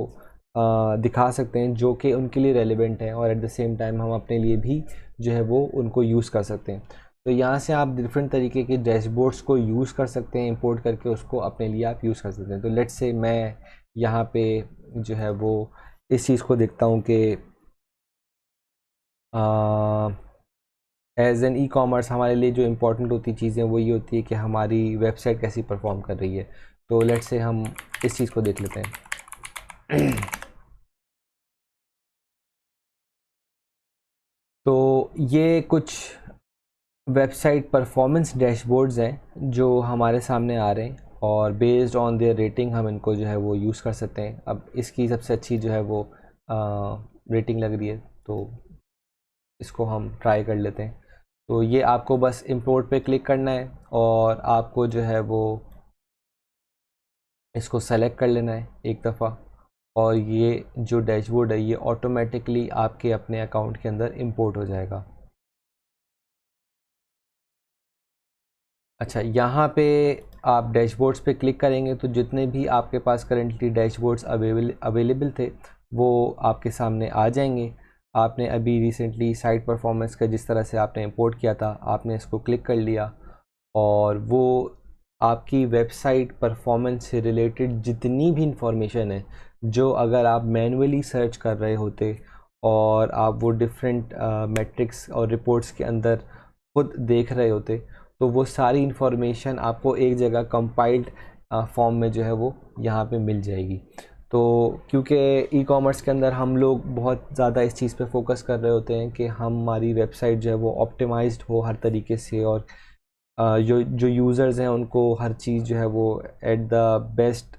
दिखा सकते हैं जो कि उनके लिए रेलेवेंट है, और एट द सेम टाइम हम अपने लिए भी जो है वो उनको यूज़ कर सकते हैं। तो यहाँ से आप डिफरेंट तरीके के डैशबोर्ड्स को यूज़ कर सकते हैं, इंपोर्ट करके उसको अपने लिए आप यूज़ कर सकते हैं। तो लेट्स से मैं यहाँ पे जो है वो इस चीज़ को देखता हूँ कि एज एन ई कॉमर्स हमारे लिए जो इम्पोर्टेंट होती चीज़ें वो ये होती है कि हमारी वेबसाइट कैसी परफॉर्म कर रही है। तो लेट्स से हम इस चीज़ को देख लेते हैं। तो ये कुछ वेबसाइट परफॉर्मेंस डैशबोर्ड्स हैं जो हमारे सामने आ रहे हैं, और बेस्ड ऑन देयर रेटिंग हम इनको जो है वो यूज़ कर सकते हैं। अब इसकी सबसे अच्छी जो है वो रेटिंग लग रही है तो इसको हम ट्राई कर लेते हैं। तो ये आपको बस इंपोर्ट पे क्लिक करना है और आपको जो है वो इसको सेलेक्ट कर लेना है एक दफ़ा, और ये जो डैशबोर्ड है ये ऑटोमेटिकली आपके अपने अकाउंट के अंदर इंपोर्ट हो जाएगा। अच्छा, यहाँ पे आप डैशबोर्ड्स पे क्लिक करेंगे तो जितने भी आपके पास करेंटली डैशबोर्ड्स अवेलेबल थे वो आपके सामने आ जाएंगे। आपने अभी रिसेंटली साइट परफॉर्मेंस का जिस तरह से आपने इंपोर्ट किया था, आपने इसको क्लिक कर लिया और वो आपकी वेबसाइट परफॉर्मेंस से रिलेटेड जितनी भी इंफॉर्मेशन है जो अगर आप मैनुअली सर्च कर रहे होते और आप वो डिफरेंट मैट्रिक्स और रिपोर्ट्स के अंदर खुद देख रहे होते, तो वो सारी इन्फॉर्मेशन आपको एक जगह कंपाइल्ड फॉर्म में जो है वो यहाँ पे मिल जाएगी। तो क्योंकि ई कॉमर्स के अंदर हम लोग बहुत ज़्यादा इस चीज़ पे फोकस कर रहे होते हैं कि हमारी वेबसाइट जो है वो ऑप्टिमाइज्ड हो हर तरीके से, और जो यूज़र्स हैं उनको हर चीज़ जो है वो at the best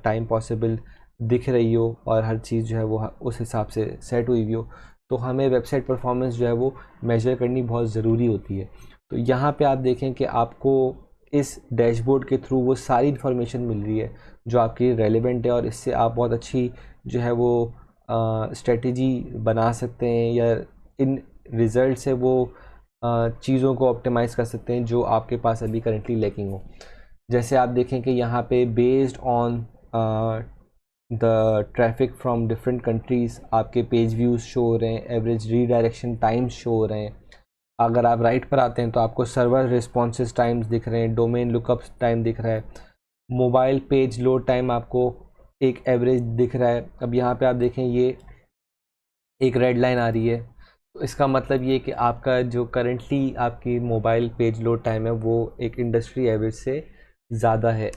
time possible दिख रही हो और हर चीज़ जो है वो उस हिसाब से सेट हुई हुई हो। तो हमें वेबसाइट परफॉर्मेंस जो है वो मेजर करनी बहुत ज़रूरी होती है। तो यहाँ पे आप देखें कि आपको इस डैशबोर्ड के थ्रू वो सारी इन्फॉर्मेशन मिल रही है जो आपके लिए रेलेवेंट है, और इससे आप बहुत अच्छी जो है वो स्ट्रेटजी बना सकते हैं, या इन रिज़ल्ट से वो चीज़ों को ऑप्टिमाइज़ कर सकते हैं जो आपके पास अभी करेंटली लैकिंग हो। जैसे आप देखें कि यहाँ पे based on the traffic from different countries आपके पेज व्यूज़ शो हो रहे हैं, एवरेज रीडायरेक्शन टाइम्स शो हो रहे हैं। अगर आप राइट पर आते हैं तो आपको सर्वर रिस्पॉन्सेज टाइम्स दिख रहे हैं, डोमेन लुकअप्स टाइम दिख रहा है, मोबाइल पेज लोड टाइम आपको एक एवरेज दिख रहा है। अब यहाँ पे आप देखें ये एक रेड लाइन आ रही है, तो इसका मतलब ये कि आपका जो करंटली आपकी मोबाइल पेज लोड टाइम है वो एक इंडस्ट्री एवरेज से ज़्यादा है।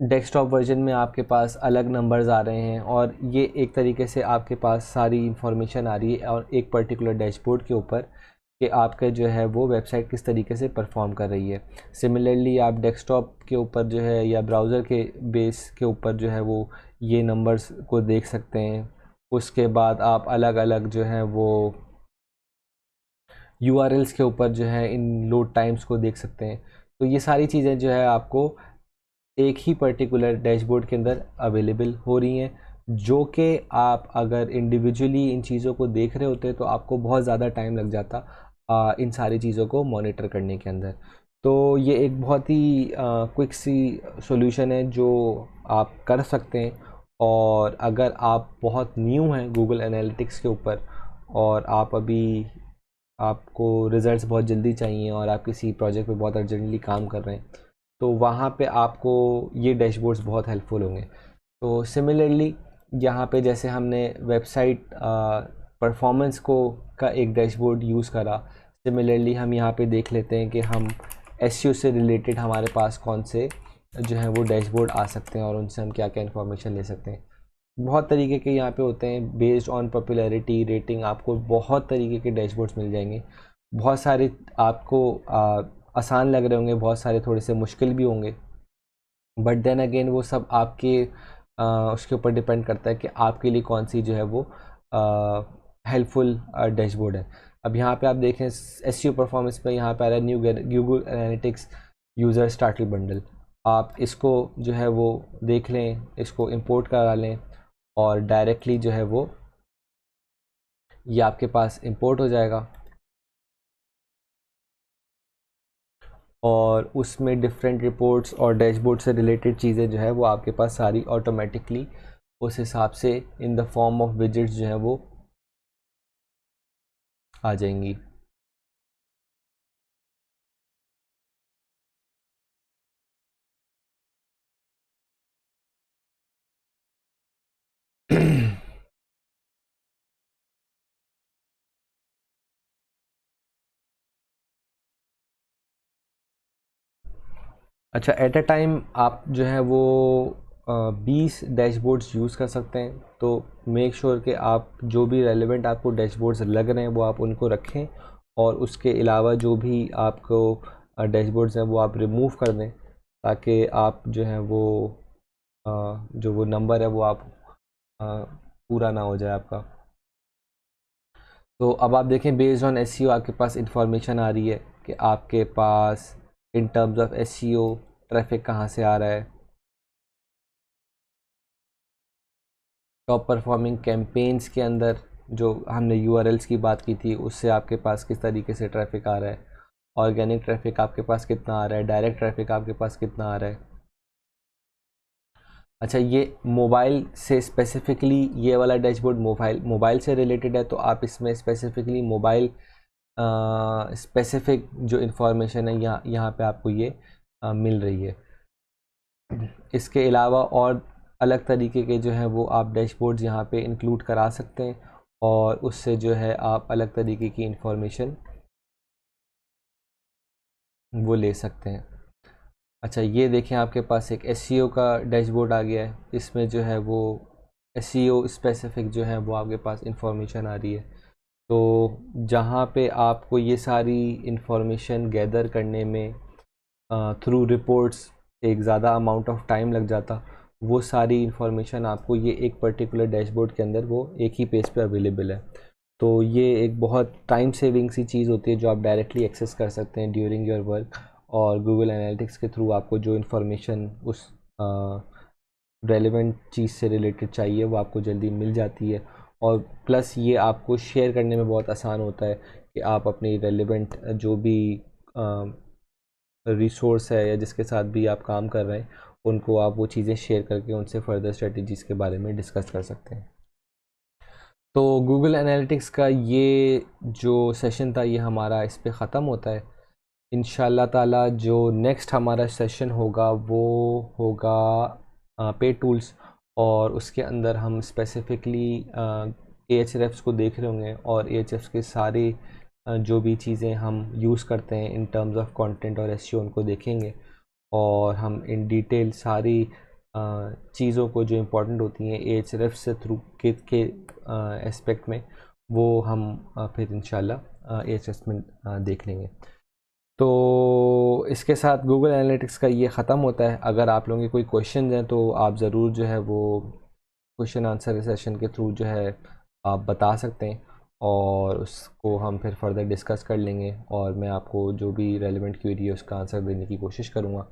डेस्कटॉप वर्जन में आपके पास अलग नंबर्स आ रहे हैं और ये एक तरीके से आपके पास सारी इंफॉर्मेशन आ रही है और एक पर्टिकुलर डैशबोर्ड के ऊपर कि आपका जो है वो वेबसाइट किस तरीके से परफॉर्म कर रही है। सिमिलरली आप डेस्कटॉप के ऊपर जो है या ब्राउज़र के बेस के ऊपर जो है वो ये नंबर्स को देख सकते हैं। उसके बाद आप अलग अलग जो है वो यूआरएल्स के ऊपर जो है इन लोड टाइम्स को देख सकते हैं। तो ये सारी चीज़ें जो है आपको एक ही पर्टिकुलर डैशबोर्ड के अंदर अवेलेबल हो रही हैं, जो कि आप अगर इंडिविजुअली इन चीज़ों को देख रहे होते तो आपको बहुत ज़्यादा टाइम लग जाता इन सारी चीज़ों को मॉनिटर करने के अंदर। तो ये एक बहुत ही क्विक सी सॉल्यूशन है जो आप कर सकते हैं। और अगर आप बहुत न्यू हैं गूगल एनालिटिक्स के ऊपर और आप अभी आपको रिज़ल्ट्स बहुत जल्दी चाहिए और आप किसी प्रोजेक्ट पे बहुत अर्जेंटली काम कर रहे हैं तो वहाँ पे आपको ये डैशबोर्ड्स बहुत हेल्पफुल होंगे। तो सिमिलरली यहाँ पे जैसे हमने वेबसाइट परफॉर्मेंस को का एक डैशबोर्ड यूज़ करा, सिमिलरली हम यहाँ पे देख लेते हैं कि हम एसईओ से रिलेटेड हमारे पास कौन से जो है वो डैशबोर्ड आ सकते हैं और उनसे हम क्या क्या इन्फॉर्मेशन ले सकते हैं। बहुत तरीके के यहाँ पे होते हैं बेस्ड ऑन पॉपुलैरिटी रेटिंग, आपको बहुत तरीके के डैशबोर्ड्स मिल जाएंगे। बहुत सारे आपको आसान लग रहे होंगे, बहुत सारे थोड़े से मुश्किल भी होंगे, बट देन अगेन वो सब आपके उसके ऊपर डिपेंड करता है कि आपके लिए कौन सी जो है वो हेल्पफुल डैशबोर्ड है। अब यहाँ पे आप देखें एसईओ परफॉर्मेंस पे यहाँ पे आ रहा है new Google analytics user starter bundle. आप इसको जो है वो देख लें, इसको इंपोर्ट करा लें और डायरेक्टली जो है वो ये आपके पास इंपोर्ट हो जाएगा और उसमें डिफरेंट रिपोर्ट्स और डैशबोर्ड से रिलेटेड चीज़ें जो है वो आपके पास सारी ऑटोमेटिकली उस हिसाब से in the form of widgets जो है वो आ जाएंगी। अच्छा, एट अ टाइम आप जो है वो 20 डैशबोर्ड्स यूज़ कर सकते हैं। तो मेक श्योर कि आप जो भी रेलेवेंट आपको डैशबोर्ड्स लग रहे हैं वो आप उनको रखें और उसके अलावा जो भी आपको डैशबोर्ड्स हैं वो आप रिमूव कर दें ताकि आप जो है वो जो वो नंबर है वो आप पूरा ना हो जाए आपका। तो अब आप देखें बेस्ड ऑन एसईओ आपके पास इंफॉर्मेशन आ रही है कि आपके पास in terms of SEO traffic कहाँ से आ रहा है, टॉप परफॉर्मिंग कैंपेन्स के अंदर जो हमने यूआरएल्स की बात की थी उससे आपके पास किस तरीके से ट्रैफिक आ रहा है, ऑर्गेनिक ट्रैफिक आपके पास कितना आ रहा है, डायरेक्ट ट्रैफिक आपके पास कितना आ रहा है। अच्छा, ये मोबाइल से स्पेसिफिकली ये वाला डैशबोर्ड मोबाइल से रिलेटेड है तो आप इसमें स्पेसिफिकली मोबाइल स्पेसिफिक जो इन्फॉर्मेशन है यहाँ पे आपको ये मिल रही है। इसके अलावा और अलग तरीके के जो हैं वो आप डैशबोर्ड्स यहाँ पे इंक्लूड करा सकते हैं और उससे जो है आप अलग तरीके की इंफॉर्मेशन वो ले सकते हैं। अच्छा, ये देखें आपके पास एक एसईओ का डैशबोर्ड आ गया है, इसमें जो है वो एसईओ स्पेसिफिक जो है वो आपके पास इंफॉर्मेशन आ रही है। तो जहाँ पे आपको ये सारी इंफॉर्मेशन गैदर करने में थ्रू रिपोर्ट्स एक ज़्यादा अमाउंट ऑफ टाइम लग जाता, वो सारी इंफॉर्मेशन आपको ये एक पर्टिकुलर डैशबोर्ड के अंदर वो एक ही पेज पे अवेलेबल है। तो ये एक बहुत टाइम सेविंग सी चीज़ होती है जो आप डायरेक्टली एक्सेस कर सकते हैं ड्यूरिंग योर वर्क और गूगल एनालिटिक्स के थ्रू आपको जो इन्फॉर्मेशन उस रेलेवेंट चीज़ से रिलेटेड चाहिए वो आपको जल्दी मिल जाती है। और प्लस ये आपको शेयर करने में बहुत आसान होता है कि आप अपनी रेलेवेंट जो भी रिसोर्स है या जिसके साथ भी आप काम कर रहे हैं, उनको आप वो चीज़ें शेयर करके उनसे फर्दर स्ट्रेटजीज़ के बारे में डिस्कस कर सकते हैं। तो गूगल एनालिटिक्स का ये जो सेशन था ये हमारा इस पे ख़त्म होता है। इंशाल्लाह ताला जो नेक्स्ट हमारा सेशन होगा वो होगा पे टूल्स, और उसके अंदर हम स्पेसिफ़िकली एएचआरएफ्स को देख रहे होंगे और एएचआरएफ्स के सारे जो भी चीज़ें हम यूज़ करते हैं इन टर्म्स ऑफ कंटेंट और एसईओ उनको देखेंगे, और हम इन डिटेल सारी चीज़ों को जो इम्पोर्टेंट होती हैं एएचआरएफ से थ्रू के एस्पेक्ट में, वो हम फिर इंशाल्लाह एएचआरएफ में देख लेंगे। तो इसके साथ गूगल एनालिटिक्स का ये ख़त्म होता है। अगर आप लोगों के कोई क्वेश्चन हैं तो आप ज़रूर जो है वो क्वेश्चन आंसर सेशन के थ्रू जो है आप बता सकते हैं, और उसको हम फिर फर्दर डिस्कस कर लेंगे, और मैं आपको जो भी रेलेवेंट क्वेरी है उसका आंसर देने की कोशिश करूँगा।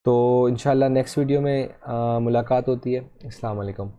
तो इंशाल्लाह नेक्स्ट वीडियो में मुलाकात होती है। अस्सलाम वालेकुम।